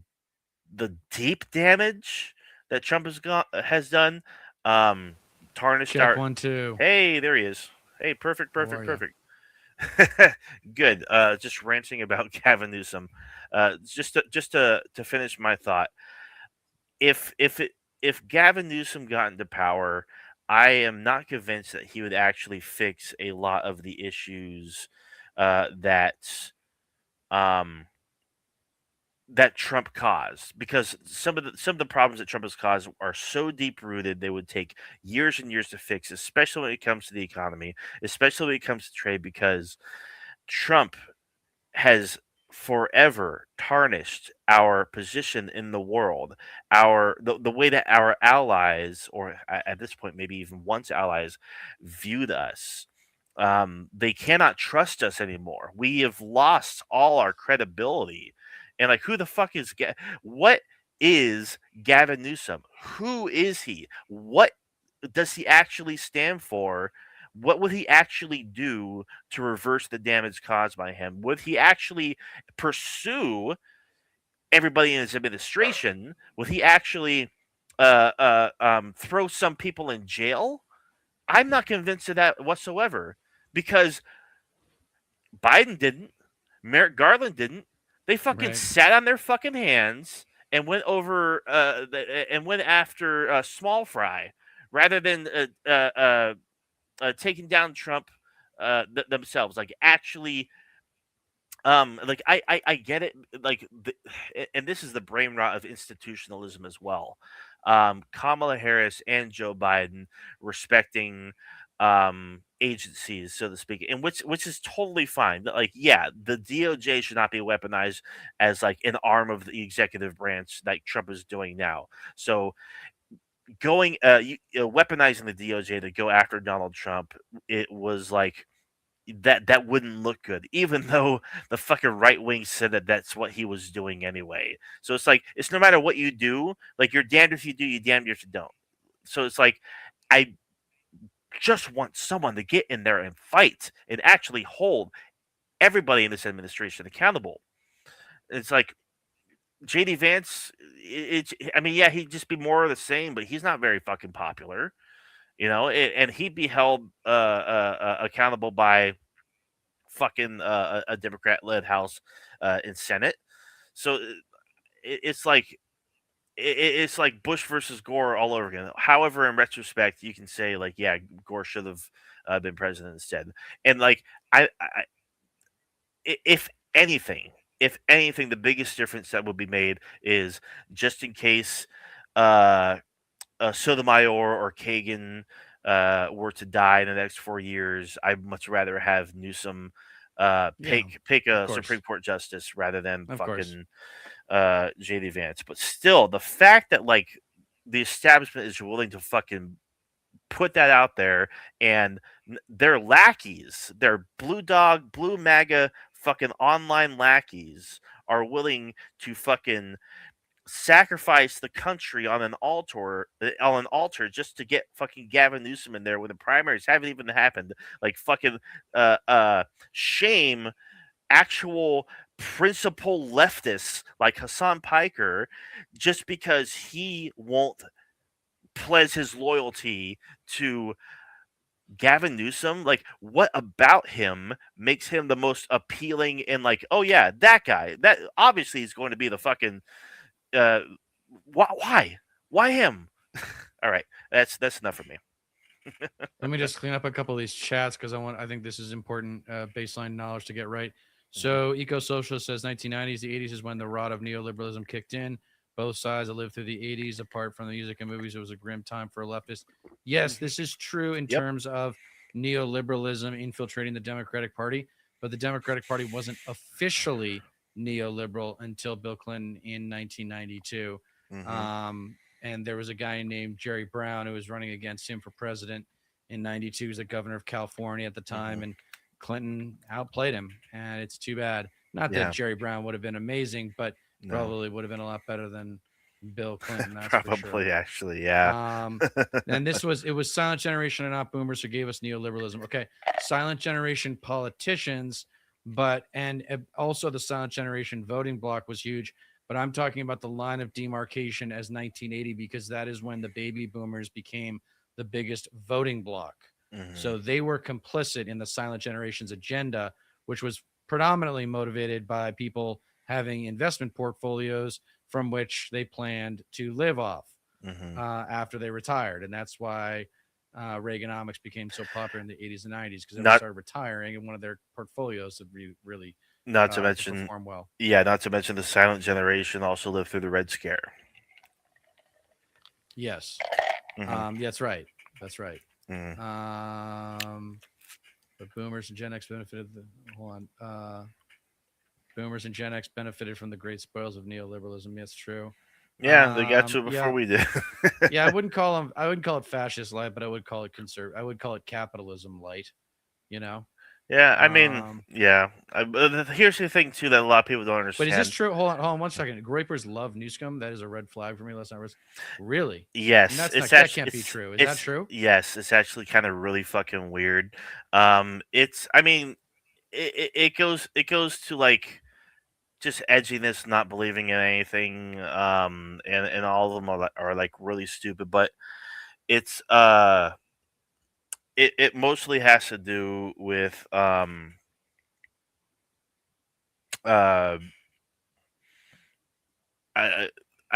the deep damage that Trump has done, tarnished Check our. 1 2. Hey, there he is. Hey, perfect, How are perfect, you? perfect. Good. Just ranting about Gavin Newsom. Just to finish my thought, if Gavin Newsom got into power, I am not convinced that he would actually fix a lot of the issues that um that Trump caused, because some of the problems that Trump has caused are so deep rooted they would take years and years to fix, especially when it comes to the economy, especially when it comes to trade, because Trump has forever tarnished our position in the world, the way that our allies, or at this point maybe even once allies, viewed us. They cannot trust us anymore. We have lost all our credibility. And like, who the fuck is what is Gavin Newsom? Who is he? What does he actually stand for? What would he actually do to reverse the damage caused by him? Would he actually pursue everybody in his administration? Would he actually throw some people in jail? I'm not convinced of that whatsoever, because Biden didn't, Merrick Garland didn't. They fucking Right. sat on their fucking hands and went over and went after small fry rather than taking down Trump themselves. Like, actually, like, I get it. Like, and this is the brain rot of institutionalism as well. Kamala Harris and Joe Biden respecting agencies, so to speak, and which is totally fine. Like, yeah, the DOJ should not be weaponized as like an arm of the executive branch like Trump is doing now. So going weaponizing the DOJ to go after Donald Trump, it was like that wouldn't look good, even though the fucking right wing said that that's what he was doing anyway. So it's like, it's no matter what you do, like, you're damned if you do, you damned if you don't. So it's like, I just want someone to get in there and fight and actually hold everybody in this administration accountable. It's like JD Vance. I mean, yeah, he'd just be more of the same, but he's not very fucking popular, and he'd be held accountable by fucking a Democrat-led House and Senate. So it's like it's like Bush versus Gore all over again. However, in retrospect, you can say, like, yeah, Gore should have been president instead. And like, if anything, the biggest difference that would be made is, just in case uh, Sotomayor or Kagan were to die in the next 4 years, I'd much rather have Newsom Yeah. pick Of a course. Supreme Court justice rather than Of course. fucking JD Vance. But still, the fact that, like, the establishment is willing to fucking put that out there, and their lackeys, their blue dog, blue MAGA fucking online lackeys, are willing to fucking sacrifice the country on an altar just to get fucking Gavin Newsom in there when the primaries haven't even happened. Like fucking shame actual principal leftists like Hassan Piker just because he won't pledge his loyalty to Gavin Newsom. Like, what about him makes him the most appealing and like, oh yeah, that guy. That obviously is going to be the fucking uh why him? All right, that's enough for me. Let me just clean up a couple of these chats because I think this is important baseline knowledge to get right. So Eco Socialist says 1990s, the 80s is when the rot of neoliberalism kicked in. Both sides that lived through the 80s, apart from the music and movies, it was a grim time for a leftist. Yes, this is true in Yep. terms of neoliberalism infiltrating the Democratic Party, but the Democratic Party wasn't officially neoliberal until Bill Clinton in 1992. And there was a guy named Jerry Brown who was running against him for president in 92. He was the governor of California at the time, and Clinton outplayed him. And it's too bad. Not that Jerry Brown would have been amazing, but probably would have been a lot better than Bill Clinton. That's Probably, for sure. actually, yeah. And it was silent generation and not boomers who gave us neoliberalism. Okay, silent generation politicians, and also the silent generation voting bloc was huge. But I'm talking about the line of demarcation as 1980 because that is when the baby boomers became the biggest voting bloc. So they were complicit in the silent generation's agenda, which was predominantly motivated by people having investment portfolios from which they planned to live off after they retired. And that's why Reaganomics became so popular in the 80s and 90s because they started retiring and one of their portfolios that really not to mention perform well. Yeah, not to mention the silent generation also lived through the Red Scare. Yes. That's right. That's right. But boomers and Gen X benefited. Boomers and Gen X benefited from the great spoils of neoliberalism. That's true. Yeah, they got to it before we did. Yeah, I wouldn't call it fascist light, but I would call it I would call it capitalism light. You know. Yeah, I mean, yeah. Here's the thing too that a lot of people don't understand. But is this true? Hold on 1 second. Groypers love Newscom. That is a red flag for me. Let's not risk. Really? Yes, that can't be true. Is that true? Yes, it's actually kind of really fucking weird. It's. I mean, it goes to like just edginess, not believing in anything. And all of them are like really stupid, but it's It mostly has to do with I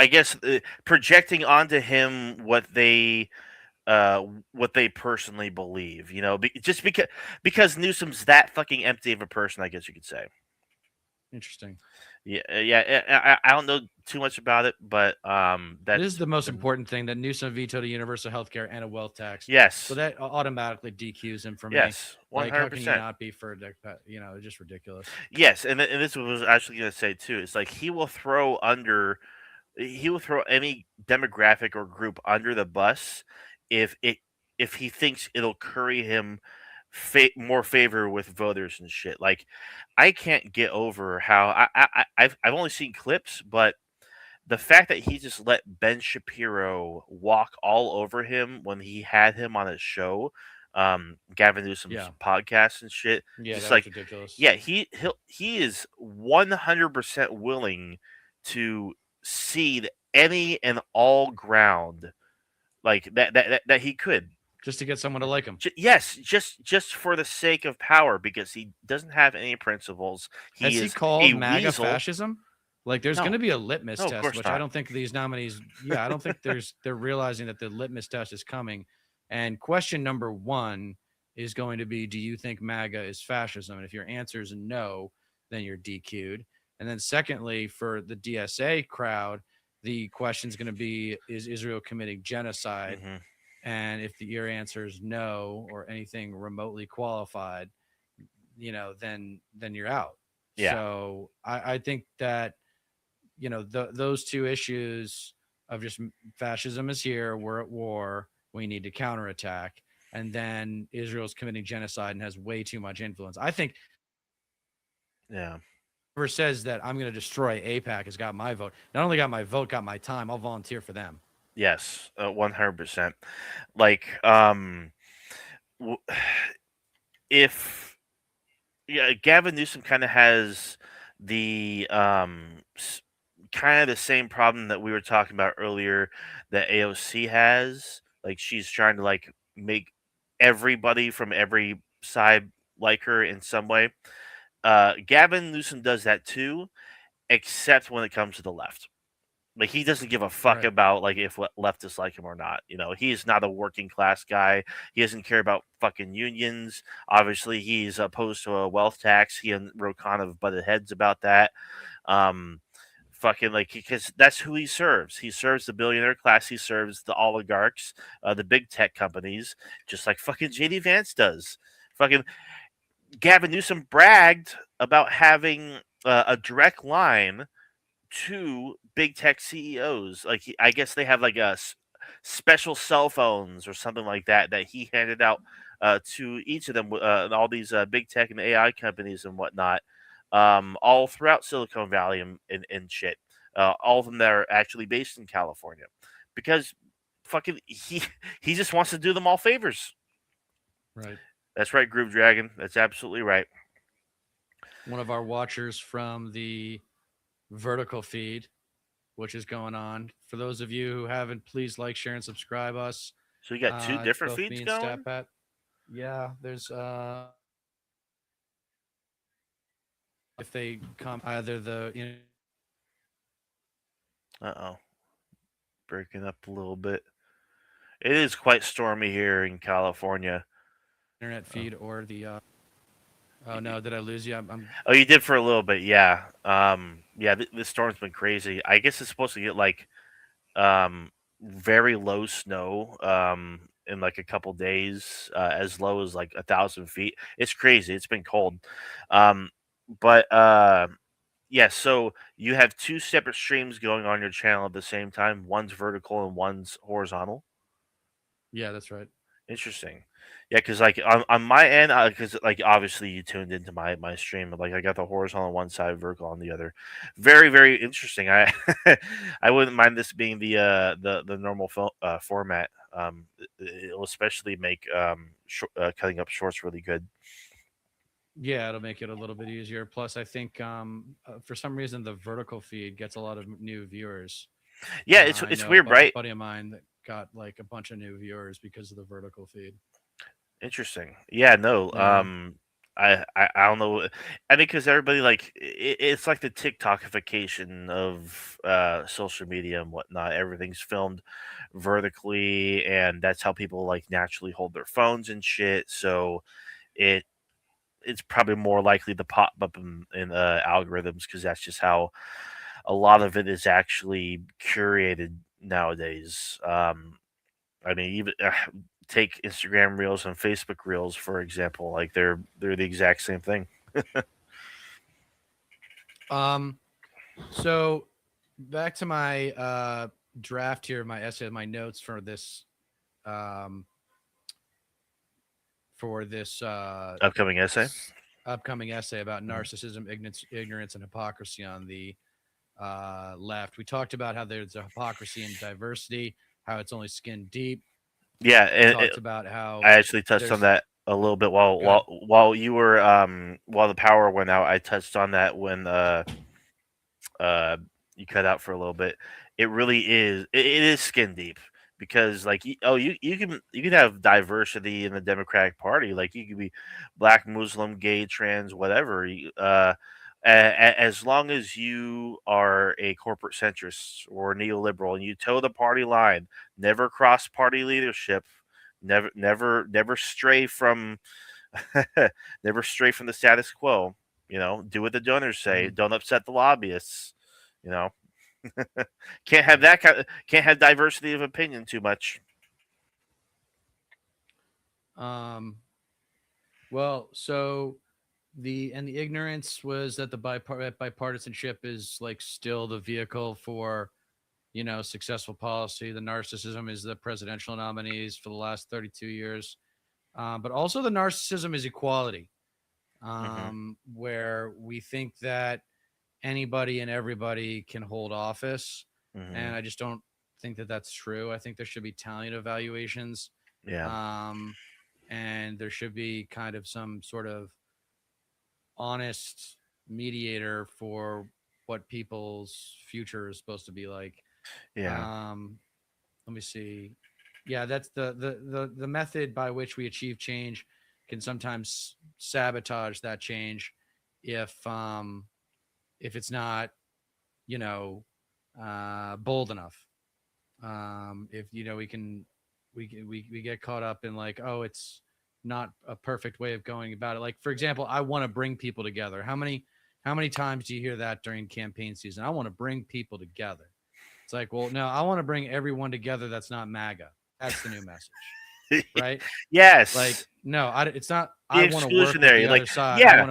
guess projecting onto him what they personally believe, you know, just because Newsom's that fucking empty of a person, I guess you could say. Interesting. Yeah. I don't know too much about it, but this is the most important thing, that Newsom vetoed a universal health care and a wealth tax. Yes. So that automatically DQs him from yes, 100%. Like, how can you not be for, it's just ridiculous. Yes, and this was actually going to say too. It's like he will throw any demographic or group under the bus if he thinks it'll curry him more favor with voters and shit. Like, I can't get over how I've only seen clips, but the fact that he just let Ben Shapiro walk all over him when he had him on his show, Gavin Newsom's podcast and shit. Yeah, just like ridiculous. Yeah, he is 100% willing to cede any and all ground like that he could. Just to get someone to like him. Yes, just for the sake of power, because he doesn't have any principles. Has he called MAGA fascism? Like, there's going to be a litmus test, which I don't think these nominees. Yeah, I don't think they're realizing that the litmus test is coming. And question number 1 is going to be, do you think MAGA is fascism? And if your answer is no, then you're DQ'd. And then secondly, for the DSA crowd, the question is going to be, is Israel committing genocide? And if your answer is no, or anything remotely qualified, then you're out. Yeah. So I think that, those two issues of just fascism is here, we're at war, we need to counterattack, and then Israel's committing genocide and has way too much influence. I think. Yeah. whoever says that I'm going to destroy APAC has got my vote. Not only got my vote, got my time. I'll volunteer for them. Yes, 100%. Like, w- if yeah, Gavin Newsom kind of has the kind of the same problem that we were talking about earlier that AOC has. Like, she's trying to like make everybody from every side like her in some way. Gavin Newsom does that too, except when it comes to the left. Like, he doesn't give a fuck Right. about like if leftists like him or not. You know, he's not a working class guy. He doesn't care about fucking unions. Obviously, he's opposed to a wealth tax. He and Rokon have butted heads about that. Um, fucking like because that's who he serves. He serves the billionaire class. He serves the oligarchs, the big tech companies, just like fucking JD Vance does. Fucking Gavin Newsom bragged about having a direct line to big tech CEOs. Like I guess they have like special cell phones or something like that that he handed out to each of them, and all these big tech and AI companies and whatnot, all throughout Silicon Valley and shit. All of them that are actually based in California, because fucking he just wants to do them all favors. Right. That's right, Groove Dragon. That's absolutely right. One of our watchers from the vertical feed, which is going on. For those of you who haven't, please like, share, and subscribe us. So you got two It's different both feeds me and going. StatPat. Yeah, there's if they come either the Uh oh, breaking up a little bit. It is quite stormy here in California. internet Oh, feed or the oh no, did I lose you? I'm oh, you did for a little bit, yeah. Yeah. This storm's been crazy. I guess it's supposed to get like very low snow in like a couple days, as low as like 1,000 feet. It's crazy. It's been cold. Um, but yeah. So you have two separate streams going on your channel at the same time. One's vertical and one's horizontal. yeah, that's right. Interesting. Yeah, because like on my end, because like obviously you tuned into my stream, but like I got the horizontal on one side, vertical on the other. Very very interesting. I I wouldn't mind this being the normal format. It'll especially make cutting up shorts really good. Yeah, it'll make it a little bit easier. Plus, I think for some reason the vertical feed gets a lot of new viewers. Yeah, I it's know a weird, right? buddy of mine that got like a bunch of new viewers because of the vertical feed. Interesting. Yeah, no. Yeah. I don't know. I think because everybody like it's like the TikTokification of social media and whatnot. Everything's filmed vertically, and that's how people like naturally hold their phones and shit. So it it's probably more likely to pop up in algorithms because that's just how a lot of it is actually curated nowadays. I mean, even take Instagram Reels and Facebook Reels for example. Like they're the exact same thing. Um. So back to my draft here, my essay, my notes um for this Upcoming essay. upcoming essay about Mhm. narcissism, ignorance, and hypocrisy on the left. We talked about how there's a hypocrisy and diversity, how it's only skin deep. Yeah, We and talked about I how actually touched on there's that a little bit while good. you were while the power went out. I touched on that when uh you cut out for a little bit. It really is. It is skin deep because like you can have diversity in the Democratic Party. Like you could be black, Muslim, gay, trans, whatever. As long as you are a corporate centrist or a neoliberal and you toe the party line, never cross party leadership, never stray from never stray from the status quo. You know, do what the donors say. Mhm. Don't upset the lobbyists. You know, can't have Right. that kind. Can't have diversity of opinion too much. Um, well, so the ignorance was that the bipartisanship is like still the vehicle for successful policy. The narcissism is the presidential nominees for the last 32 years, but also the narcissism is equality, Hmm. where we think that anybody and everybody can hold office. Mm-hmm. And I just don't think that that's true. I think there should be talent evaluations. Yeah. And there should be kind of some sort of honest mediator for what people's future is supposed to be like. Yeah. Let me see. Yeah, that's the method by which we achieve change can sometimes sabotage that change if it's not, you know, bold enough. If we get caught up in like, oh, it's not a perfect way of going about it. Like, for example, I want to bring people together. How many times do you hear that during campaign season? I want to bring people together. It's like, well, no, I want to bring everyone together that's not MAGA. That's the new message, right? Yes. Like, no, it's not. The I want to work with the exclusionary, other like, side. yeah. I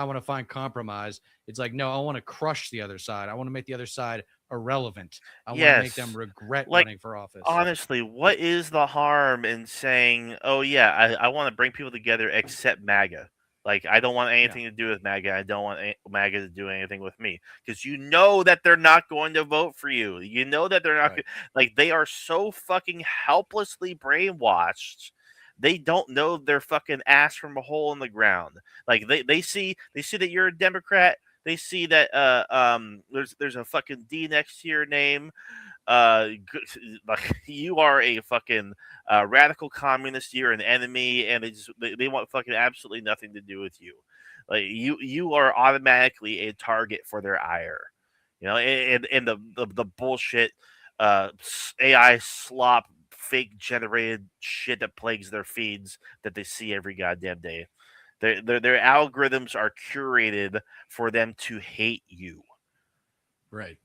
want to find compromise. It's like, no, I want to crush the other side. I want to make the other side irrelevant. I want to make them Yes. regret Like, running for office. honestly, what is the harm in saying, "Oh yeah, I want to bring people together except MAGA"? Like, I don't want Yeah. anything to do with MAGA. I don't want MAGA to do anything with me because you know that they're not going to vote for you. You know that they're not Right. like they are so fucking helplessly brainwashed. They don't know their fucking ass from a hole in the ground. Like they see that you're a Democrat. They see that there's a fucking D next to your name. Like you are a fucking radical communist. You're an enemy, and they want fucking absolutely nothing to do with you. Like you are automatically a target for their ire. You know, and the bullshit AI slop fake generated shit that plagues their feeds that they see every goddamn day. Their algorithms are curated for them to hate you. Right.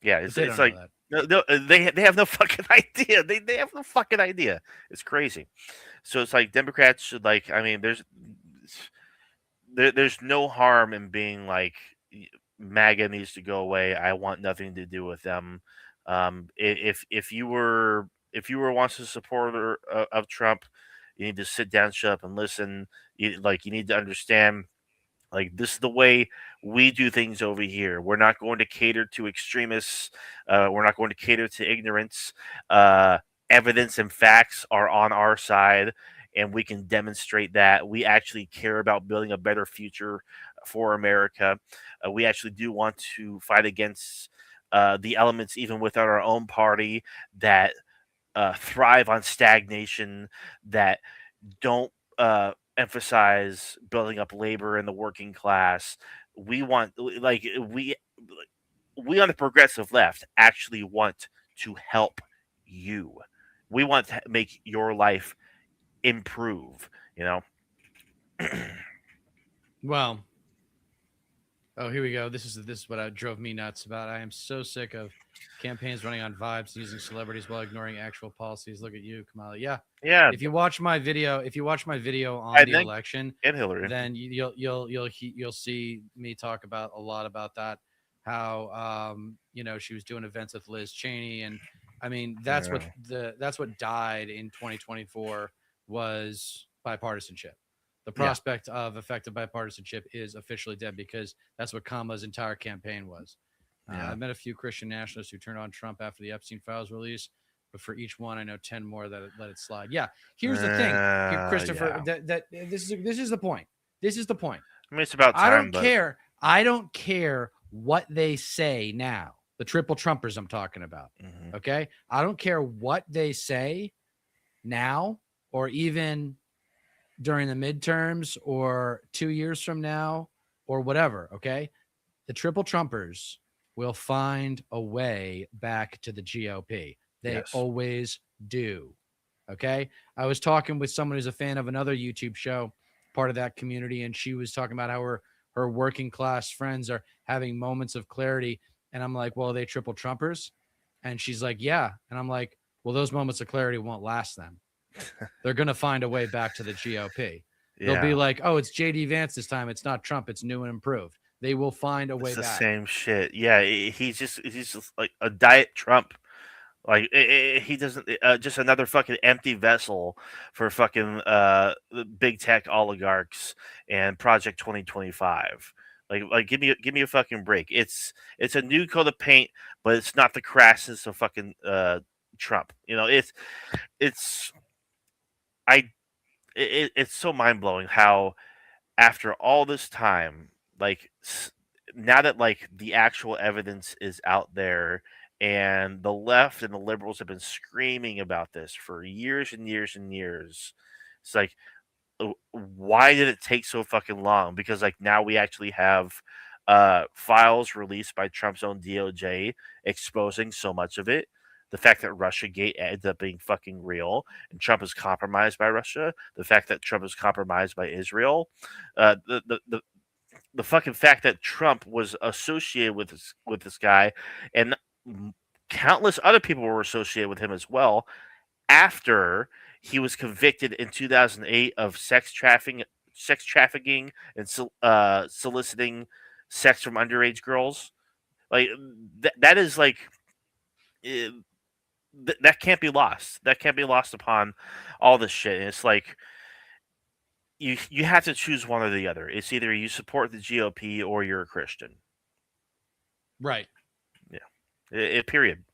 Yeah, But it's they it's don't know like that. no, they have no fucking idea. They have no fucking idea. It's crazy. So it's like Democrats should like. I mean, there's no harm in being like MAGA needs to go away. I want nothing to do with them. If you were once a supporter of Trump, you need to sit down, shut up, and listen. You need to understand like this is the way we do things over here. We're not going to cater to extremists. We're not going to cater to ignorance. Uh, Evidence and facts are on our side, and we can demonstrate that we actually care about building a better future for America. We actually do want to fight against the elements, even within our own party, that thrive on stagnation, that don't emphasize building up labor in the working class. We want like we on the progressive left actually want to help you. We want to make your life improve, you know. Well, oh, here we go. This is what drove me nuts about. I am so sick of campaigns running on vibes, using celebrities while ignoring actual policies. Look at you, Kamala. Yeah. Yeah, If you watch my video on I the think election, and Hillary. then you'll see me talk about a lot about that. How she was doing events with Liz Cheney, and I mean that's what died in 2024 was bipartisanship. The prospect of effective bipartisanship is officially dead because that's what Kamala's entire campaign was. I've met a few Christian nationalists who turned on Trump after the Epstein files release, but for each one, I know 10 more that let it slide. Yeah, here's the thing, here, Christopher. Yeah. That this is the point. This is the point. I mean, it's about time. I don't care. I don't care what they say now. The triple Trumpers I'm talking about. Mm-hmm. Okay, I don't care what they say now, or even during the midterms, or 2 years from now, or whatever. Okay, the triple Trumpers will find a way back to the GOP. They always do. Okay. I was talking with someone who's a fan of another YouTube show, part of that community, and she was talking about how her working class friends are having moments of clarity. And I'm like, well, are they triple Trumpers? And she's like, yeah. And I'm like, well, those moments of clarity won't last then. They're going to find a way back to the GOP. They'll be like, oh, it's JD Vance this time. It's not Trump. It's new and improved. They will find a way back. It's the same shit. Yeah, he's just like a diet Trump. Like he doesn't just another fucking empty vessel for fucking big tech oligarchs and Project 2025. Like give me a fucking break. It's a new coat of paint, but it's not the crassness of fucking Trump. It's I it's so mind blowing how after all this time, like now that like the actual evidence is out there, and the left and the liberals have been screaming about this for years and years and years. It's like, why did it take so fucking long? Because like now we actually have files released by Trump's own DOJ exposing so much of it. The fact that Russia Gate ended up being fucking real, and Trump is compromised by Russia. The fact that Trump is compromised by Israel. The fucking fact that Trump was associated with this guy, and countless other people were associated with him as well after he was convicted in 2008 of sex trafficking and soliciting sex from underage girls. Like that is like eh, that can't be lost. That can't be lost upon all this shit. And it's like you have to choose one or the other. It's either you support the GOP or you're a Christian. Right. Yeah. Period.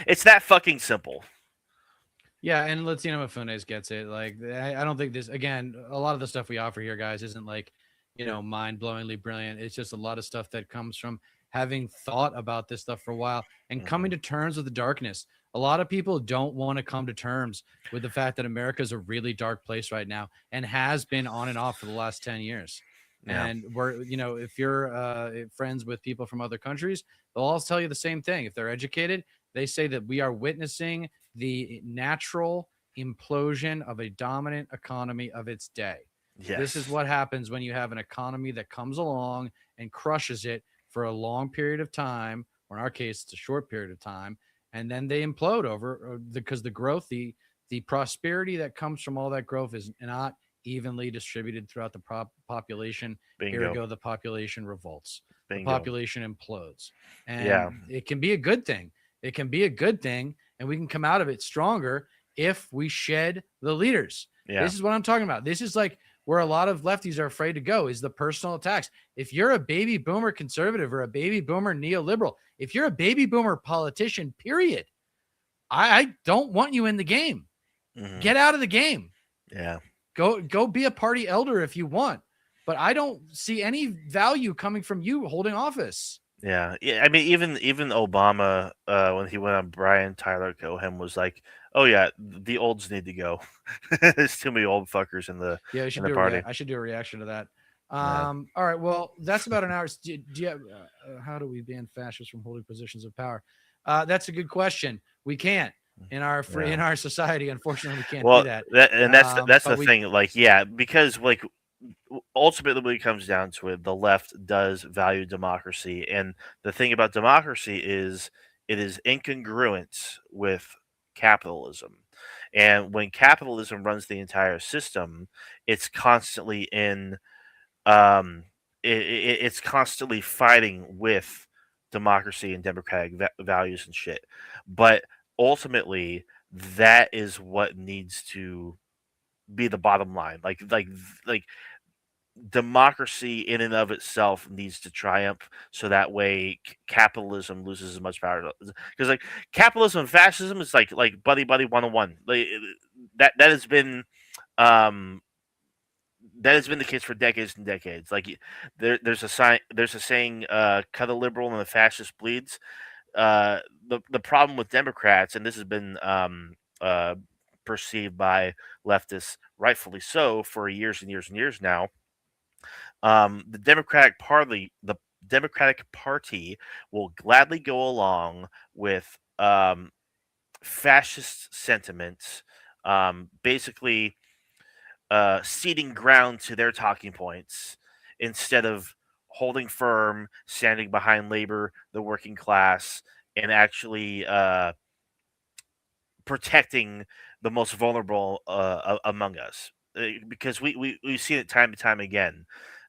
It's that fucking simple. Yeah, and Latino Funes gets it. Like, I don't think this, again, a lot of the stuff we offer here, guys, isn't like, mind blowingly brilliant. It's just a lot of stuff that comes from having thought about this stuff for a while and coming to terms with the darkness. A lot of people don't want to come to terms with the fact that America is a really dark place right now and has been on and off for the last 10 years. Yeah. And if you're friends with people from other countries, they'll all tell you the same thing. If they're educated, they say that we are witnessing the natural implosion of a dominant economy of its day. Yes. This is what happens when you have an economy that comes along and crushes it for a long period of time, or in our case, it's a short period of time, and then they implode because the growth, the prosperity that comes from all that growth is not evenly distributed throughout the population. Bingo. Ergo, the population revolts. Bingo. The population implodes. And Yeah. it can be a good thing. It can be a good thing, and we can come out of it stronger if we shed the leaders. Yeah. This is what I'm talking about. This is like where a lot of lefties are afraid to go, is the personal attacks. If you're a baby boomer conservative or a baby boomer neoliberal, if you're a baby boomer politician, period, I don't want you in the game. Mhm. Get out of the game. Yeah. Go be a party elder if you want, but I don't see any value coming from you holding office. Yeah. I mean, even Obama, when he went on Brian Tyler Cohen, was like, "Oh yeah, the olds need to go. There's too many old fuckers in the party." I should do a reaction to that. Yeah. All right. Well, that's about an hour. Do you have, how do we ban fascists from holding positions of power? That's a good question. We can't in our in our society. Unfortunately, we can't do that. That's the thing. Like, yeah, because like ultimately, when it comes down to it, the left does value democracy, and the thing about democracy is it is incongruent with capitalism. And when capitalism runs the entire system, it's constantly in it's constantly fighting with democracy and democratic values and shit. But ultimately, that is what needs to be the bottom line. Like democracy in and of itself needs to triumph, so that way capitalism loses as much power. Because like capitalism and fascism is like buddy 101. Like that has been um that has been the case for decades and decades. Like there's a saying, cut a liberal and the fascist bleeds. The problem with Democrats, and this has been perceived by leftists, rightfully so, for years and years and years now. The Democratic Party will gladly go along with fascist sentiments, basically ceding ground to their talking points instead of holding firm, standing behind labor, the working class, and actually protecting the most vulnerable among us. Because we've seen it time and time again.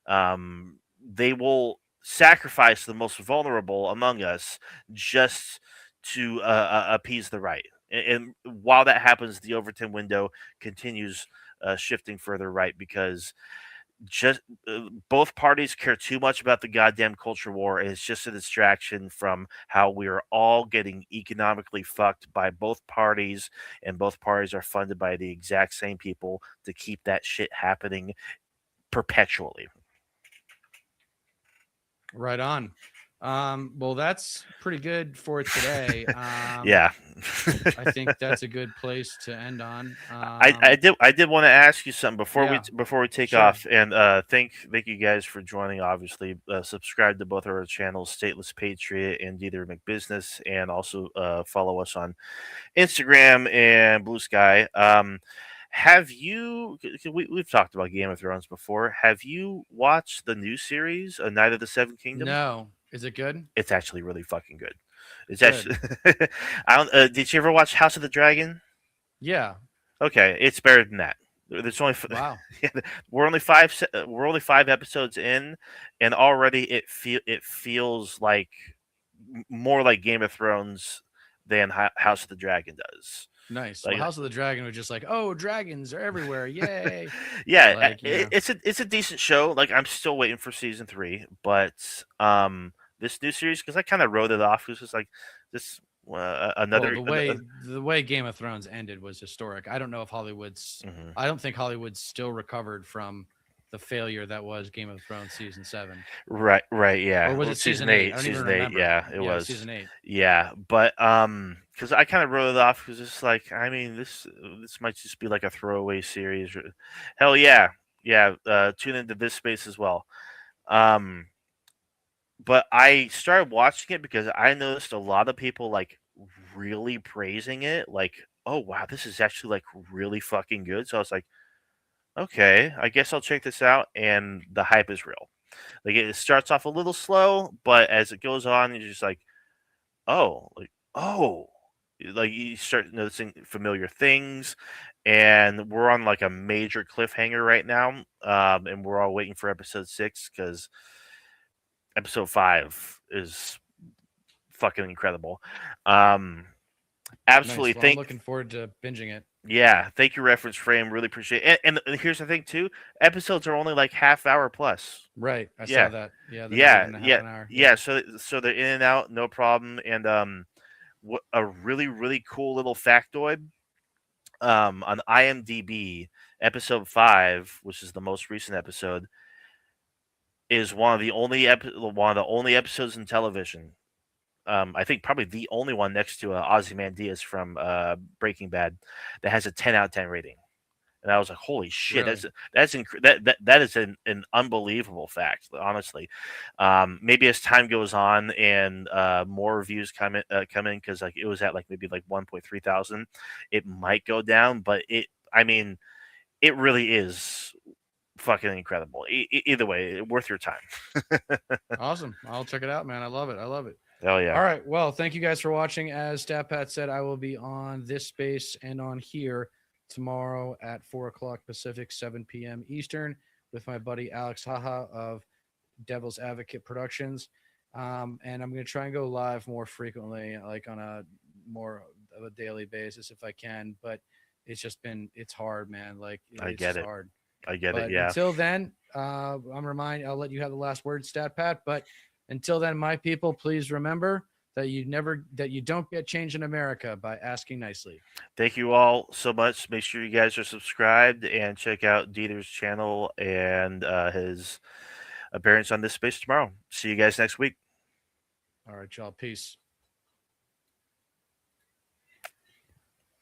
They will sacrifice the most vulnerable among us just to appease the right. And while that happens, the Overton window continues shifting further right, because just both parties care too much about the goddamn culture war, and it's just a distraction from how we are all getting economically fucked by both parties, and both parties are funded by the exact same people to keep that shit happening perpetually. Right on. Well, that's pretty good for today. Yeah. I think that's a good place to end on. I did want to ask you something Yeah, before we take sure. off, and thank you guys for joining. Obviously, subscribe to both of our channels, Stateless Patriot and Dieter McBusiness, and also follow us on Instagram and Blue Sky. Have you? We've talked about Game of Thrones before. Have you watched the new series, A Night of the Seven Kingdoms? No, is it good? It's actually really fucking good. It's Good. actually. I don't. Did you ever watch House of the Dragon? Yeah. Okay, it's better than that. There's only Wow. yeah, we're only 5 episodes in, and already it feels like more like Game of Thrones than House of the Dragon does. Nice. Well, Like, House of the Dragon was just like, oh, dragons are everywhere. Yay. yeah, Like, you know. it's a decent show. Like, I'm still waiting for season 3, but this new series, because I kind of wrote it off. It was just like this another. Well, the way Game of Thrones ended was historic. I don't know if Hollywood's. Mhm. I don't think Hollywood's still recovered from the failure that was Game of Thrones season 7. Right, yeah. Or was Well, it season 8? I don't even Season 8, remember. yeah, it was. Season 8. Yeah, but because I kind of wrote it off because it's like, I mean, this might just be like a throwaway series. Hell yeah, yeah. Tune into this space as well. Um, but I started watching it because I noticed a lot of people like really praising it. Like, oh wow, this is actually like really fucking good. So I was like, okay, I guess I'll check this out. And the hype is real. Like, it starts off a little slow, but as it goes on, you're just like, oh, like you start noticing familiar things, and we're on like a major cliffhanger right now, and we're all waiting for episode 6 because episode 5 is fucking incredible. Absolutely, Nice. Well, I'm looking forward to binging it. yeah, thank you, reference frame. Really appreciate it. And here's the thing too: episodes are only like half hour plus. Right. I Yeah, saw that. Yeah, they're not even a half an hour. yeah. So they're in and out, no problem. And what a really cool little factoid. On IMDb, episode 5, which is the most recent episode, is one of the only episodes in television. I think probably the only one next to Ozymandias from Breaking Bad that has a 10 out of 10 rating. And I was like, "Holy shit! Really? That is an unbelievable fact, honestly." Maybe as time goes on and more reviews come in, because like it was at like maybe like 1.3 thousand, it might go down. But I mean, it really is fucking incredible. Either way, worth your time. Awesome. I'll check it out, man. I love it. Oh yeah. All right. Well, thank you guys for watching. As StatPat said, I will be on this space and on here tomorrow at 4 o'clock Pacific, 7 p.m. Eastern with my buddy Alex Haha of Devil's Advocate Productions. And I'm going to try and go live more frequently, like on a more of a daily basis if I can. But it's hard, man. Like, I it's get just it. hard. I get But it. Yeah. until then, I'll let you have the last word, StatPat. But until then, my people, please remember that you don't get change in America by asking nicely. Thank you all so much. Make sure you guys are subscribed and check out Dieter's channel and his appearance on this space tomorrow. See you guys next week. All right, y'all. Peace.